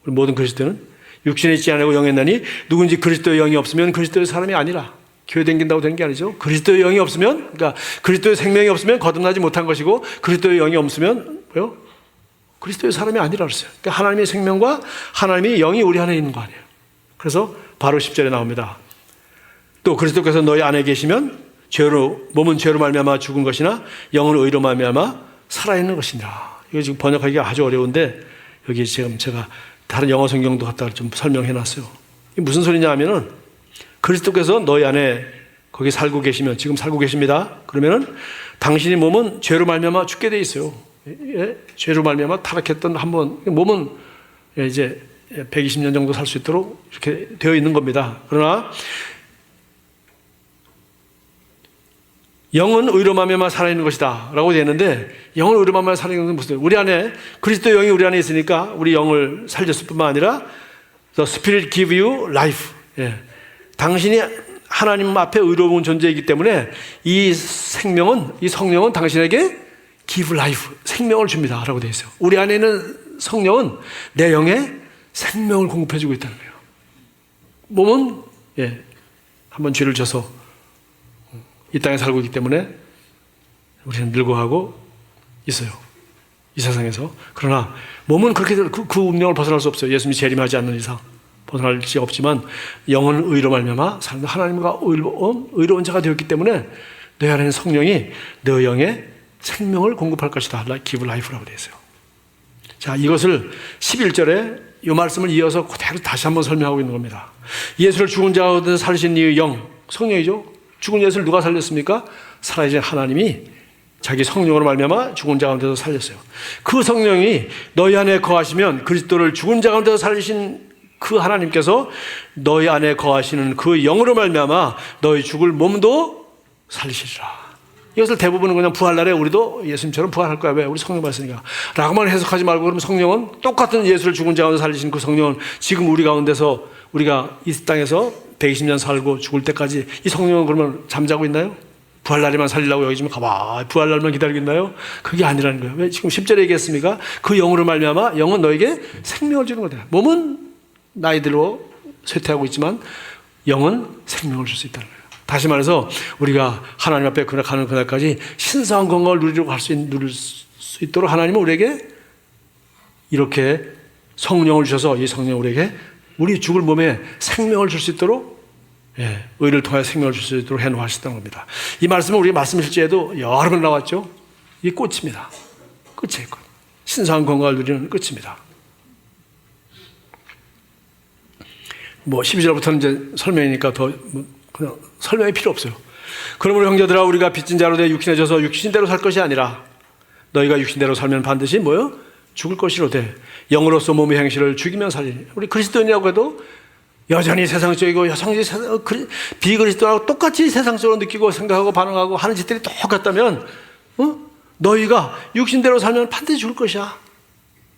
우리 모든 그리스도는 육신에 있지 않고 영에 있나니 누군지 그리스도의 영이 없으면 그리스도의 사람이 아니라. 교회 댕긴다고 되는 게 아니죠. 그리스도의 영이 없으면, 그러니까 그리스도의 생명이 없으면 거듭나지 못한 것이고 그리스도의 영이 없으면 뭐요? 그리스도의 사람이 아니라 그랬어요. 그러니까 하나님의 생명과 하나님의 영이 우리 안에 있는 거 아니에요. 그래서 바로 10절에 나옵니다. 또 그리스도께서 너희 안에 계시면 몸은 죄로 말미암아 죽은 것이나 영은 의로 말미암아 살아있는 것이니라. 이거 지금 번역하기가 아주 어려운데 여기 지금 제가 다른 영어 성경도 갖다 좀 설명해 놨어요. 이게 무슨 소리냐 하면은 그리스도께서 너희 안에 거기 살고 계시면 지금 살고 계십니다. 그러면은 당신의 몸은 죄로 말미암아 죽게 돼 있어요. 죄로 말미암아 타락했던 한번 몸은 이제 120년 정도 살 수 있도록 이렇게 되어 있는 겁니다. 그러나 영은 의로 말미암아 살아있는 것이다 라고 되어 있는데 영은 의로 말미암아 살아있는 것은 무슨 우리 안에 그리스도 영이 우리 안에 있으니까 우리 영을 살렸을 뿐만 아니라 The Spirit give you life. 당신이 하나님 앞에 의로운 존재이기 때문에 이 생명은 이 성령은 당신에게 give life 생명을 줍니다 라고 되어 있어요. 우리 안에 있는 성령은 내 영에 생명을 공급해주고 있다는 거예요. 몸은 한번 죄를 져서 이 땅에 살고 있기 때문에 우리는 늙어가고 있어요. 이 세상에서. 그러나 몸은 그렇게 그 운명을 벗어날 수 없어요. 예수님이 재림하지 않는 이상 벗어날 수 없지만 영은 의로 말미암아 사는 하나님과 의로운 자가 되었기 때문에 내 안에 있는 성령이 내 영에 생명을 공급할 것이다. Give life라고 되어 있어요. 자, 이것을 11절에 이 말씀을 이어서 그대로 다시 한번 설명하고 있는 겁니다. 예수를 죽은 자 가운데 살리신 이의 영, 성령이죠. 죽은 예수를 누가 살렸습니까? 살아계신 하나님이 자기 성령으로 말미암아 죽은 자 가운데서 살렸어요. 그 성령이 너희 안에 거하시면 그리스도를 죽은 자 가운데서 살리신 그 하나님께서 너희 안에 거하시는 그 영으로 말미암아 너희 죽을 몸도 살리시리라. 이것을 대부분은 그냥 부활날에 우리도 예수님처럼 부활할 거야. 왜? 우리 성령 받았으니까. 라고만 해석하지 말고, 그러면 성령은 똑같은 예수를 죽은 자 가운데 살리신 그 성령은 지금 우리 가운데서 우리가 이 땅에서 120년 살고 죽을 때까지 이 성령은 그러면 잠자고 있나요? 부활날에만 살리려고 여기 좀 가봐 부활날만 기다리겠나요? 그게 아니라는 거예요. 왜 지금 10절에 얘기했습니까? 그 영으로 말미암아 영은 너에게 생명을 주는 거다. 몸은 나이들로 쇠퇴하고 있지만 영은 생명을 줄 수 있다는 거예요. 다시 말해서 우리가 하나님 앞에 가는 그날까지 신성한 건강을 누리려고 누릴 수 있도록 하나님은 우리에게 이렇게 성령을 주셔서 이 성령 우리에게 우리 죽을 몸에 생명을 줄 수 있도록 의를 통해 생명을 줄 수 있도록 해놓으셨다는 겁니다. 이 말씀은 우리 말씀 실제에도 여러 번 나왔죠. 이 꽃입니다. 끝이에요. 끝. 신성한 건강을 누리는 끝입니다. 12절부터는 이제 설명이니까 더 그냥 설명이 필요 없어요. 그러므로 형제들아 우리가 빚진 자로 돼 육신해져서 육신대로 살 것이 아니라 너희가 육신대로 살면 반드시 뭐요? 죽을 것이로되 영으로서 몸의 행실을 죽이면 살리니. 우리 그리스도인이라고 해도 여전히 세상적이고 여전히 비그리스도하고 똑같이 세상적으로 느끼고 생각하고 반응하고 하는 짓들이 똑같다면 너희가 육신대로 살면 반드시 죽을 것이야.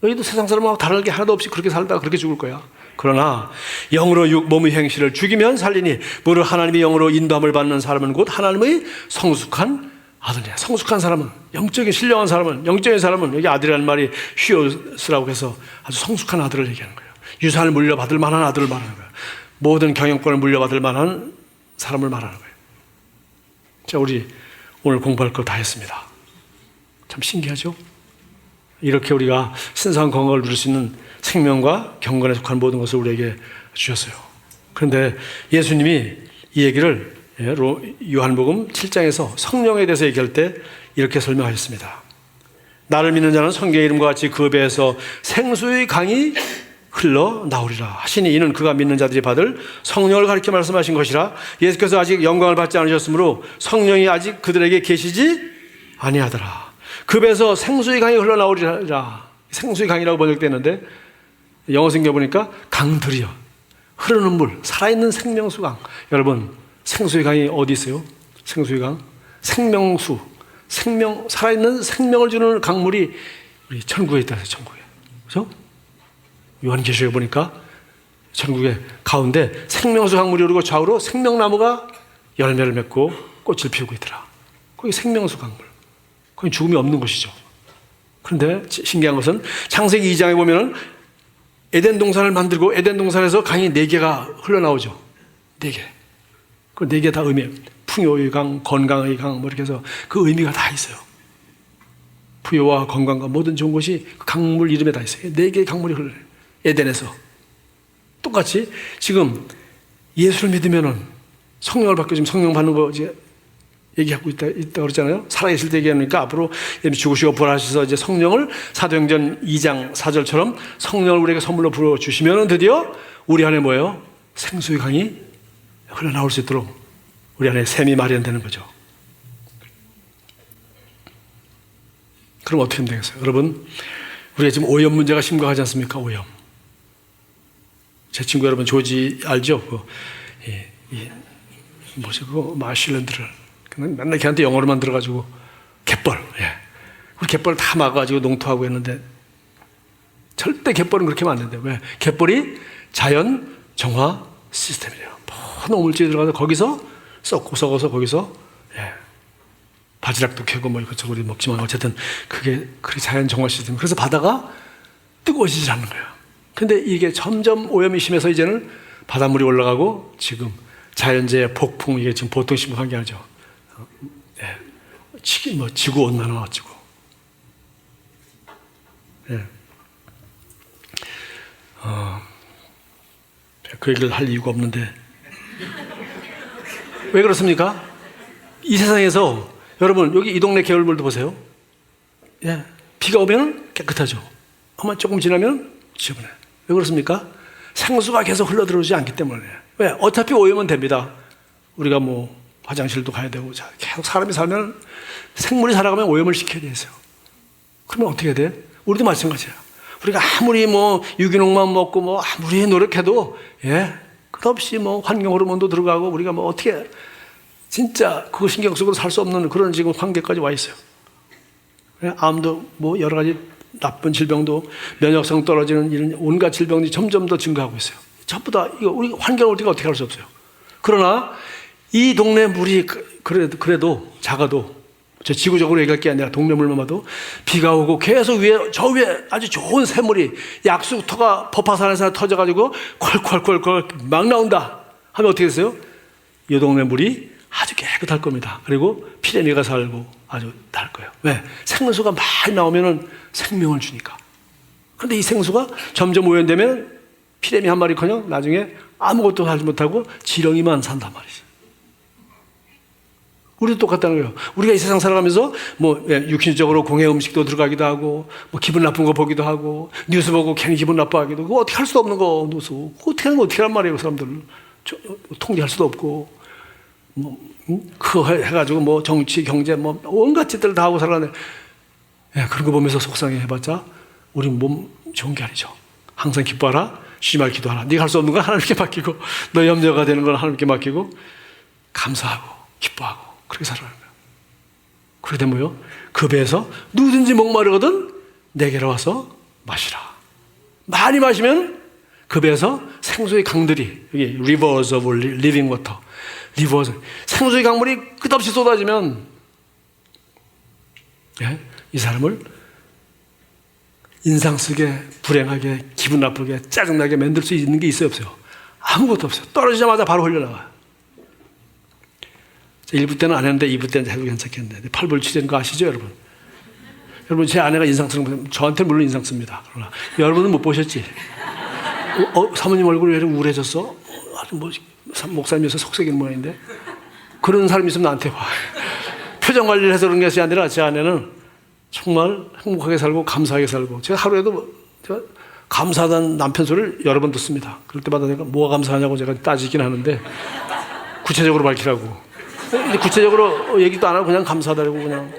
너희도 세상 사람하고 다른 게 하나도 없이 그렇게 살다가 그렇게 죽을 거야. 그러나 영으로 몸의 행실을 죽이면 살리니 무릇 하나님의 영으로 인도함을 받는 사람은 곧 하나님의 성숙한 아들이야. 성숙한 사람은, 영적인 신령한 사람은, 영적인 사람은, 여기 아들이라는 말이 휴오스라고 해서 아주 성숙한 아들을 얘기하는 거예요. 유산을 물려받을 만한 아들을 말하는 거예요. 모든 경영권을 물려받을 만한 사람을 말하는 거예요. 자, 우리 오늘 공부할 거 다 했습니다. 참 신기하죠? 이렇게 우리가 신성한 건강을 누릴 수 있는 생명과 경건에 속한 모든 것을 우리에게 주셨어요. 그런데 예수님이 이 얘기를 요한복음 7장에서 성령에 대해서 얘기할 때 이렇게 설명하셨습니다. 나를 믿는 자는 성경의 이름과 같이 그 배에서 생수의 강이 흘러나오리라 하시니 이는 그가 믿는 자들이 받을 성령을 가리켜 말씀하신 것이라. 예수께서 아직 영광을 받지 않으셨으므로 성령이 아직 그들에게 계시지 아니하더라. 그 배에서 생수의 강이 흘러나오리라. 생수의 강이라고 번역되는데 영어 성경 보니까 강들이요, 흐르는 물, 살아있는 생명수 강. 여러분, 생수의 강이 어디 있어요? 생수의 강, 생명수, 살아있는 생명을 주는 강물이 우리 천국에 있다. 천국에, 그렇죠? 요한계시록에 보니까 천국의 가운데 생명수 강물이 흐르고 좌우로 생명나무가 열매를 맺고 꽃을 피우고 있더라. 거기 생명수 강물, 거기 죽음이 없는 것이죠. 그런데 신기한 것은 창세기 2장에 보면은 에덴 동산을 만들고 에덴 동산에서 강이 4개가 흘러나오죠. 4개. 그 4개 다 의미, 풍요의 강, 건강의 강, 뭐 이렇게 해서 그 의미가 다 있어요. 부여와 건강과 모든 좋은 것이 그 강물 이름에 다 있어요. 4개의 강물이 흘러요. 에덴에서. 똑같이 지금 예수를 믿으면은 성령을 받고 지금 성령 받는 거 이제 얘기하고 있다 그러잖아요. 살아계실 때 얘기하니까 앞으로 죽으시고 부활하셔서 이제 성령을 사도행전 2장 4절처럼 성령을 우리에게 선물로 부어주시면 드디어 우리 안에 뭐예요? 생수의 강이 흘러나올 수 있도록 우리 안에 샘이 마련되는 거죠. 그럼 어떻게 하면 되겠어요? 여러분, 우리가 지금 오염 문제가 심각하지 않습니까? 오염. 제 친구 여러분 조지 알죠? 뭐지 그거 마실랜드를 맨날 걔한테 영어로만 들어가지고 갯벌, 우리 갯벌 다 막아가지고 농토하고 했는데 절대 갯벌은 그렇게 하면 안 된대요. 왜? 갯벌이 자연 정화 시스템이에요. 모든 오물질이 들어가서 거기서 썩어서 거기서 바지락도 캐고 뭐 이것저것 우리 먹지만 어쨌든 그게 자연 정화 시스템. 그래서 바다가 뜨거워지질 않는 거예요. 근데 이게 점점 오염이 심해서 이제는 바닷물이 올라가고 지금 자연재해 폭풍, 이게 지금 보통 심각한 게 아니죠. 지구 온난화 어쩌고. 그 얘기를 할 이유가 없는데 왜 그렇습니까? 이 세상에서 여러분 여기 이 동네 개울물도 보세요. 비가 오면 깨끗하죠. 한번 조금 지나면 지저분해. 왜 그렇습니까? 생수가 계속 흘러들어오지 않기 때문에. 왜? 어차피 오염은 됩니다. 우리가 뭐 화장실도 가야 되고, 자, 계속 사람이 살면 생물이 살아가면 오염을 시켜야 돼서. 그러면 어떻게 해야 돼? 우리도 마찬가지야. 우리가 아무리 뭐 유기농만 먹고 뭐 아무리 노력해도, 예, 끝없이 뭐 환경 호르몬도 들어가고 우리가 뭐 어떻게 진짜 그거 신경 쓰고 살 수 없는 그런 지금 관계까지 와 있어요. 암도 뭐 여러 가지 나쁜 질병도 면역성 떨어지는 이런 온갖 질병이 점점 더 증가하고 있어요. 전부 다 이거 우리 환경을 우리가 어떻게 할 수 없어요. 그러나 이 동네 물이 그래도 작아도, 저 지구적으로 얘기할 게 아니라 동네 물만 봐도 비가 오고 계속 저 위에 아주 좋은 샘물이 약수터가 법화산에서 터져가지고 콸콸콸콸 막 나온다 하면 어떻게 됐어요? 이 동네 물이 아주 깨끗할 겁니다. 그리고 피레미가 살고 아주 날 거예요. 왜? 생수가 많이 나오면은 생명을 주니까. 그런데 이 생수가 점점 오염되면 피레미 한 마리커녕 나중에 아무것도 하지 못하고 지렁이만 산단 말이지. 우리도 똑같다는 거예요. 우리가 이 세상 살아가면서 뭐 육신적으로 공해 음식도 들어가기도 하고, 뭐 기분 나쁜 거 보기도 하고, 뉴스 보고 괜히 기분 나빠하기도 하고, 어떻게 할 수도 없는 거, 뉴스. 어떻게 하는 거 어떻게 하란 말이에요, 그 사람들. 통제할 수도 없고, 뭐, 그거 해가지고 뭐 정치, 경제, 뭐 온갖 짓들 다 하고 살아가네. 예, 그런 거 보면서 속상해 해봤자, 우리 몸 좋은 게 아니죠. 항상 기뻐하라, 쉬지 말 기도하라. 네가 할 수 없는 건 하나님께 맡기고, 너 염려가 되는 건 하나님께 맡기고, 감사하고, 기뻐하고, 그렇게 살아가는 거예요. 그렇게 되면요, 그 배에서 누구든지 목마르거든 내게로 와서 마시라. 많이 마시면 그 배에서 생수의 강들이, 여기 rivers of living water, rivers, 생수의 강물이 끝없이 쏟아지면, 예? 이 사람을 인상 쓰게, 불행하게, 기분 나쁘게, 짜증나게 만들 수 있는 게 있어요, 없어요? 아무것도 없어요. 떨어지자마자 바로 흘려나가요. 1부 때는 안 했는데 2부 때는 해도 괜찮겠는데, 팔불출된 거 아시죠, 여러분? 여러분, 제 아내가 인상쓰는, 저한테 물론 인상씁니다. 그러나 여러분은 못 보셨지? 사모님 얼굴이 왜 이렇게 우울해졌어? 아주 뭐 목사님이어서 속색이는 모양인데, 그런 사람이 있으면 나한테 와. 표정 관리를 해서 그런 것이 아니라 제 아내는 정말 행복하게 살고 감사하게 살고, 제가 하루에도 제가 감사하다는 남편 소리를 여러 번 듣습니다. 그럴 때마다 내가 뭐가 감사하냐고 제가 따지긴 하는데, 구체적으로 밝히라고. 구체적으로 얘기도 안 하고 그냥 감사하다고 그냥.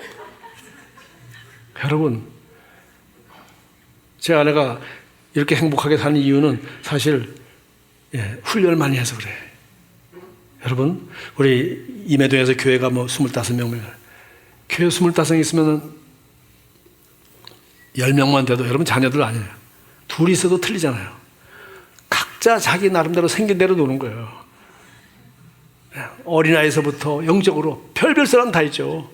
여러분, 제 아내가 이렇게 행복하게 사는 이유는 사실, 예, 훈련을 많이 해서 그래. 여러분, 우리 임해동에서 교회가 뭐 25명, 교회 25명 있으면 10명만 돼도 여러분 자녀들 아니에요. 둘이 있어도 틀리잖아요. 각자 자기 나름대로 생긴 대로 노는 거예요. 어린아이에서부터 영적으로 별별 사람 다 있죠.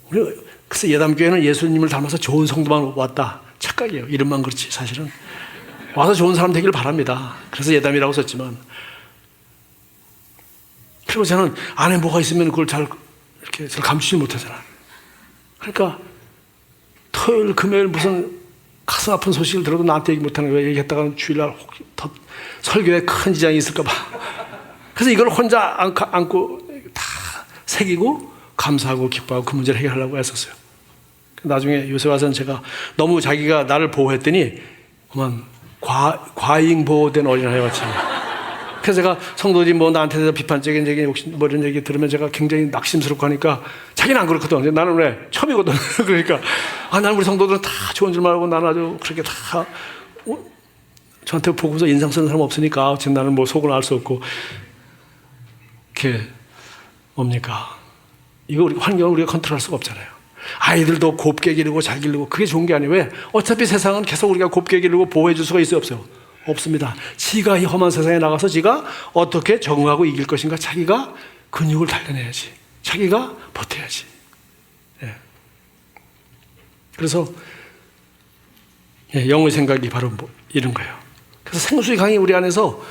그래서 예담교회는 예수님을 닮아서 좋은 성도만 왔다. 착각이에요. 이름만 그렇지 사실은. 와서 좋은 사람 되기를 바랍니다. 그래서 예담이라고 썼지만. 그리고 저는 안에 뭐가 있으면 그걸 잘 감추지 못하잖아. 그러니까 토요일, 금요일 무슨 가슴 아픈 소식을 들어도 나한테 얘기 못하는 거예요. 얘기했다가는 주일날 혹시 더 설교에 큰 지장이 있을까 봐. 그래서 이걸 혼자 안고 다 새기고 감사하고 기뻐하고 그 문제를 해결하려고 했었어요. 나중에 요새 와서는 제가 너무 자기가 나를 보호했더니 그만 과잉 보호된 어린아이 같이. 그래서 제가 성도들이 뭐 나한테 대해서 비판적인 얘기, 혹시 뭐 이런 얘기 들으면 제가 굉장히 낙심스럽고 하니까 자기는 안 그렇거든. 나는 왜? 처음이거든. 그러니까 나는 우리 성도들은 다 좋은 줄만 알고 나는 아주 그렇게 다 저한테 보고서 인상 쓰는 사람 없으니까 지금 나는 뭐 속을 알 수 없고. 그게 뭡니까? 이거 우리 환경을 우리가 컨트롤할 수가 없잖아요. 아이들도 곱게 기르고 잘 기르고 그게 좋은 게 아니에요. 왜? 어차피 세상은 계속 우리가 곱게 기르고 보호해 줄 수가 있어요, 없어요? 없습니다. 지가 이 험한 세상에 나가서 지가 어떻게 적응하고 이길 것인가, 자기가 근육을 단련해야지. 자기가 버텨야지. 예. 그래서 영의 생각이 바로 이런 거예요. 그래서 생수의 강이 우리 안에서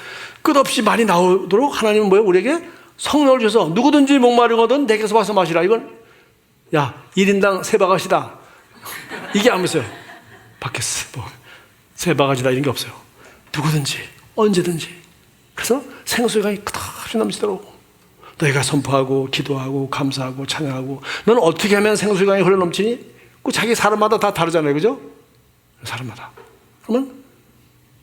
끝없이 많이 나오도록 하나님은 뭐예요? 우리에게 성령을 줘서 누구든지 목마르거든 내게서 와서 마시라. 이건 1인당 3바가지다. 이게 안 있어요. 바켓스, 뭐 3바가지다 이런 게 없어요. 누구든지 언제든지. 그래서 생수의 강이 끝없이 넘치도록 너희가 선포하고 기도하고 감사하고 찬양하고. 너는 어떻게 하면 생수의 강이 흘러넘치니? 그 자기 사람마다 다 다르잖아요, 그죠? 사람마다. 그러면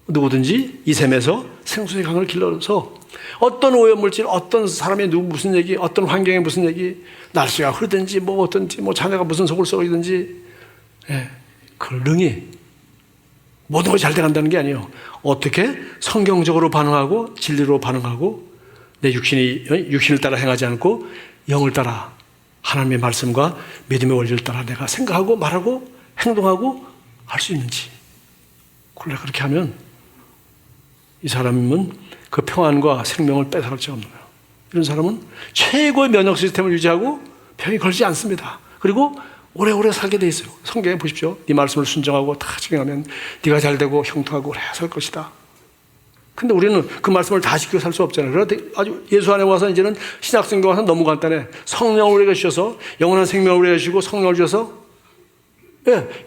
누구든지 이 셈에서 생수의 강을 길러서 어떤 오염물질, 어떤 사람의 누구 무슨 얘기, 어떤 환경의 무슨 얘기, 날씨가 흐르든지 뭐 어떤지, 뭐 자녀가 무슨 속을 썩이든지, 그걸 능히 모든 것이 잘 돼간다는 게 아니에요. 어떻게 성경적으로 반응하고 진리로 반응하고 내 육신을 따라 행하지 않고 영을 따라 하나님의 말씀과 믿음의 원리를 따라 내가 생각하고 말하고 행동하고 할 수 있는지. 그걸 그렇게 하면 이 사람은 그 평안과 생명을 뺏어갈 수 없는 거예요. 이런 사람은 최고의 면역 시스템을 유지하고 병이 걸리지 않습니다. 그리고 오래오래 살게 돼 있어요. 성경에 보십시오. 네 말씀을 순종하고 다 지켜가면 네가 잘되고 형통하고 오래 살 것이다. 근데 우리는 그 말씀을 다 지키고 살 수 없잖아요. 그래서 아주 예수 안에 와서 이제는 신약성경 와서 너무 간단해. 성령을 우리에게 주셔서 영원한 생명을 우리에게 주시고 성령을 주셔서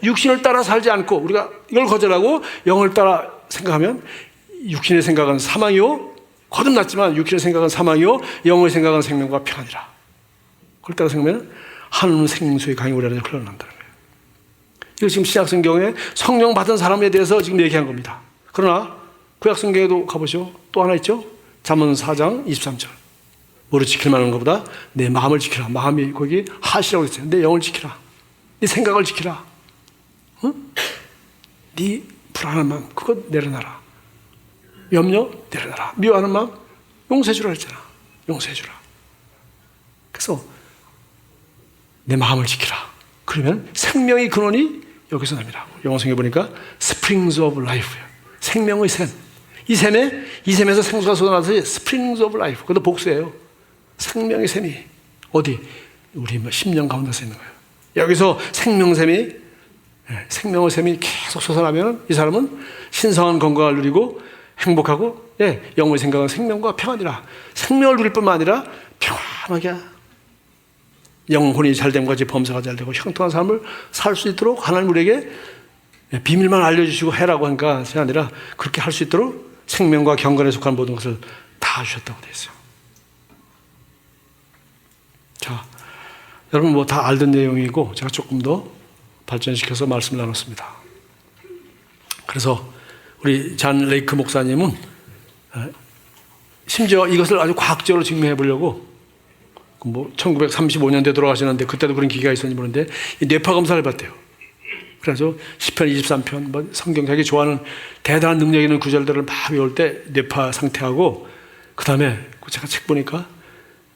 육신을 따라 살지 않고 우리가 이걸 거절하고 영을 따라 생각하면 육신의 생각은 사망이요 거듭났지만 육신의 생각은 사망이요 영의 생각은 생명과 평안이라. 그걸 따라 생각하면 하늘은 생수의 강이 우리 안에 흘러난다는 거예요. 이거 지금 신약성경에 성령 받은 사람에 대해서 지금 얘기한 겁니다. 그러나 구약성경에도 가보시오. 또 하나 있죠. 잠언 4장 23절. 뭐를 지킬 만한 것보다 내 마음을 지키라. 마음이 거기 하시라고 했어요. 내 영을 지키라. 네 생각을 지키라. 응? 네 불안한 마음 그거 내려놔라. 염려 내려놔라. 미워하는 마음 용서해주라 했잖아. 용서해주라. 그래서 내 마음을 지키라. 그러면 생명의 근원이 여기서 납니다. 영어 성경에 보니까 Springs of Life예요. 생명의 샘. 이 샘에서 생수가 쏟아나서 Springs of Life. 그것도 복수예요. 생명의 샘이 어디? 우리 심령 가운데서 있는 거예요. 여기서 생명의 샘이 계속 솟아나면 이 사람은 신성한 건강을 누리고 행복하고 영의 생각은 생명과 평안이라. 생명을 누릴 뿐만 아니라 평안하게 영혼이 잘됨과 같이 범사가 잘되고 형통한 삶을 살 수 있도록 하나님 우리에게 비밀만 알려주시고 해라고 하니까 그게 아니라 그렇게 할 수 있도록 생명과 경건에 속한 모든 것을 다 주셨다고 되어 있어요. 자, 여러분 뭐 다 알던 내용이고 제가 조금 더 발전시켜서 말씀을 나눴습니다. 그래서 우리 잔 레이크 목사님은 심지어 이것을 아주 과학적으로 증명해 보려고 뭐 1935년대 돌아가시는데 그때도 그런 기계가 있었는지 모르는데 뇌파 검사를 해봤대요. 그래서 10편, 23편 뭐 성경 자기 좋아하는 대단한 능력 있는 구절들을 막 외울 때 뇌파 상태하고 그 다음에 제가 책 보니까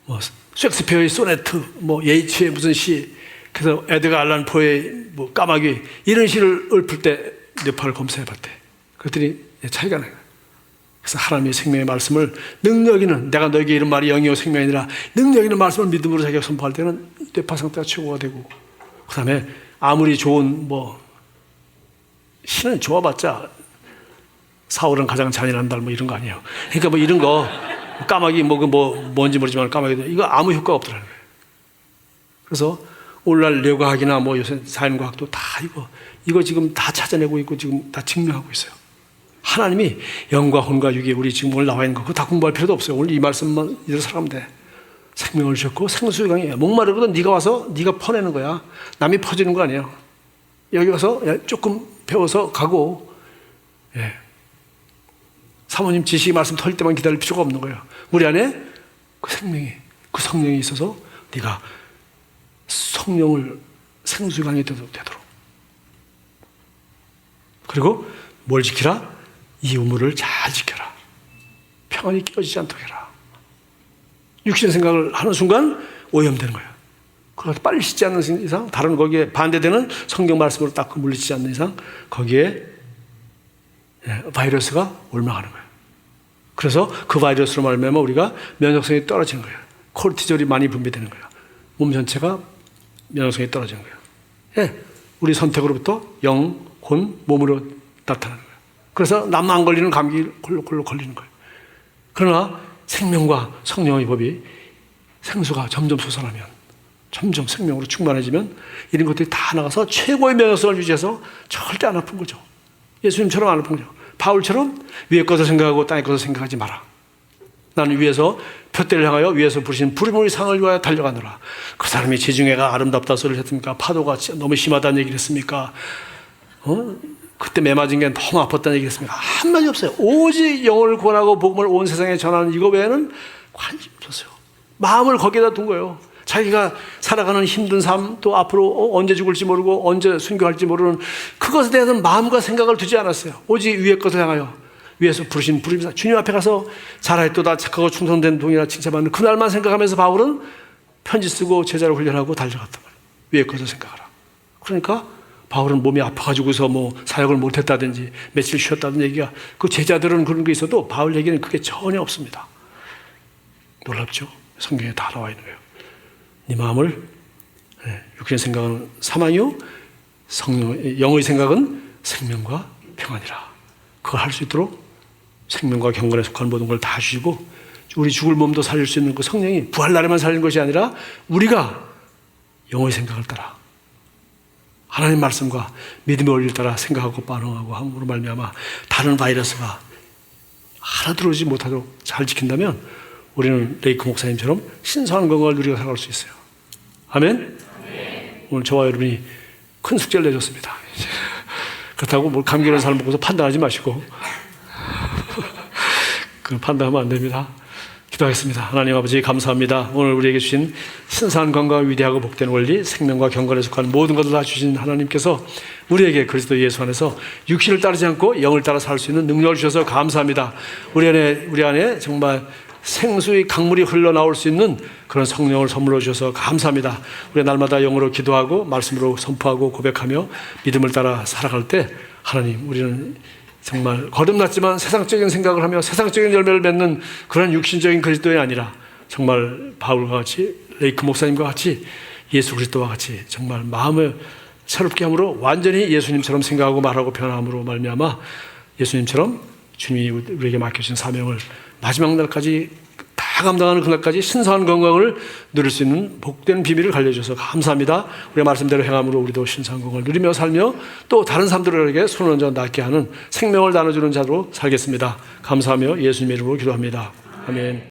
뭐 셰익스피어의 소네트, 뭐 예이츠의 무슨 시, 그래서 에드가 알란 포의 뭐 까마귀 이런 시를 읊을 때 뇌파를 검사해봤대. 그랬더니 차이가 나요. 그래서 하나님의 생명의 말씀을 능력 있는 내가 너에게 이런 말이 영이요 생명이니라 능력 있는 말씀을 믿음으로 자기가 선포할 때는 뇌파 상태가 최고가 되고 그 다음에 아무리 좋은 뭐 시는 좋아봤자 사울은 가장 잔인한 달 뭐 이런 거 아니에요. 그러니까 뭐 이런 거 까마귀 뭔지 모르지만 까마귀 이거 아무 효과가 없더라는 거예요. 그래서 오늘날 뇌과학이나 뭐 요새 자연과학도 다 이거 지금 다 찾아내고 있고 지금 다 증명하고 있어요. 하나님이 영과 혼과 육이 우리 지금 오늘 나와 있는 거 그거 다 공부할 필요도 없어요. 오늘 이 말씀만 이대로 살아가면 돼. 생명을 주셨고 생수의 강이에요. 목마르거든 네가 와서 네가 퍼내는 거야. 남이 퍼주는 거 아니에요. 여기 와서 조금 배워서 가고 사모님 지식의 말씀 털 때만 기다릴 필요가 없는 거예요. 우리 안에 그 생명이 그 성령이 있어서 네가 성령을 생수의 강이 되도록 그리고 뭘 지키라? 이 우물을 잘 지켜라. 평안이 깨어지지 않도록 해라. 육신 생각을 하는 순간 오염되는 거예요. 그걸 빨리 씻지 않는 이상 다른 거기에 반대되는 성경 말씀으로 딱 물리치지 않는 이상 거기에 바이러스가 올라가는 거예요. 그래서 그 바이러스로 말미암아 우리가 면역성이 떨어지는 거예요. 코르티졸이 많이 분비되는 거예요. 몸 전체가 면역성이 떨어지는 거예요. 우리 선택으로부터 영, 혼, 몸으로 나타나는 거예요. 그래서 남 안 걸리는 감기 골로 걸리는 거예요. 그러나 생명과 성령의 법이 생수가 점점 솟아나면 점점 생명으로 충만해지면 이런 것들이 다 나가서 최고의 면역성을 유지해서 절대 안 아픈 거죠. 예수님처럼 안 아픈 거죠. 바울처럼 위의 것을 생각하고 땅의 것을 생각하지 마라. 나는 위에서 표대를 향하여 위에서 부르신 부름의 상을 위하여 달려가노라. 그 사람이 지중해가 아름답다 소리를 했습니까? 파도가 너무 심하다는 얘기를 했습니까? 그때 매 맞은 게 너무 아팠다는 얘기했습니다. 한마디 없어요. 오직 영혼을 구원하고 복음을 온 세상에 전하는 이거 외에는 관심이 없었어요. 마음을 거기에다 둔 거예요. 자기가 살아가는 힘든 삶, 또 앞으로 언제 죽을지 모르고 언제 순교할지 모르는 그것에 대한 마음과 생각을 두지 않았어요. 오직 위의 것을 향하여 위에서 부르신 부름이다. 주님 앞에 가서 잘하였도다 착하고 충성된 동이라 칭찬받는 그날만 생각하면서 바울은 편지 쓰고 제자를 훈련하고 달려갔단 말이에요. 위의 것을 생각하라. 그러니까 바울은 몸이 아파가지고서 뭐 사역을 못했다든지 며칠 쉬었다는 얘기가 그 제자들은 그런 게 있어도 바울 얘기는 그게 전혀 없습니다. 놀랍죠? 성경에 다 나와 있는 거예요. 네 마음을 육신의 생각은 사망이요 영의 생각은 생명과 평안이라. 그걸 할 수 있도록 생명과 경건에 속한 모든 걸 다 주시고 우리 죽을 몸도 살릴 수 있는 그 성령이 부활날에만 살리는 것이 아니라 우리가 영의 생각을 따라 하나님 말씀과 믿음의 원리를 따라 생각하고 반응하고 함으로 말미암아 다른 바이러스가 하나 들어오지 못하도록 잘 지킨다면 우리는 레이크 목사님처럼 신선한 건강을 누리고 살아갈 수 있어요. 아멘? 오늘 저와 여러분이 큰 숙제를 내줬습니다. 그렇다고 뭘 감기 걸린 사람 보고서 판단하지 마시고 그 판단하면 안 됩니다. 기도하겠습니다. 하나님 아버지 감사합니다. 오늘 우리에게 주신 신선한 건강 위대하고 복된 원리 생명과 경건에 속한 모든 것을 다 주신 하나님께서 우리에게 그리스도 예수 안에서 육신을 따르지 않고 영을 따라 살 수 있는 능력을 주셔서 감사합니다. 우리 안에 정말 생수의 강물이 흘러나올 수 있는 그런 성령을 선물로 주셔서 감사합니다. 우리 날마다 영으로 기도하고 말씀으로 선포하고 고백하며 믿음을 따라 살아갈 때 하나님 우리는 정말 거듭났지만 세상적인 생각을 하며 세상적인 열매를 맺는 그런 육신적인 그리스도인이 아니라 정말 바울과 같이 레이크 목사님과 같이 예수 그리스도와 같이 정말 마음을 새롭게 함으로 완전히 예수님처럼 생각하고 말하고 변함으로 말미암아 예수님처럼 주님이 우리에게 맡겨주신 사명을 마지막 날까지 다 감당하는 그날까지 신선한 건강을 누릴 수 있는 복된 비밀을 알려주셔서 감사합니다. 우리의 말씀대로 행함으로 우리도 신선한 건강을 누리며 살며 또 다른 사람들에게 손을 얹어 낫게 하는 생명을 나눠주는 자로 살겠습니다. 감사하며 예수님 이름으로 기도합니다. 아멘.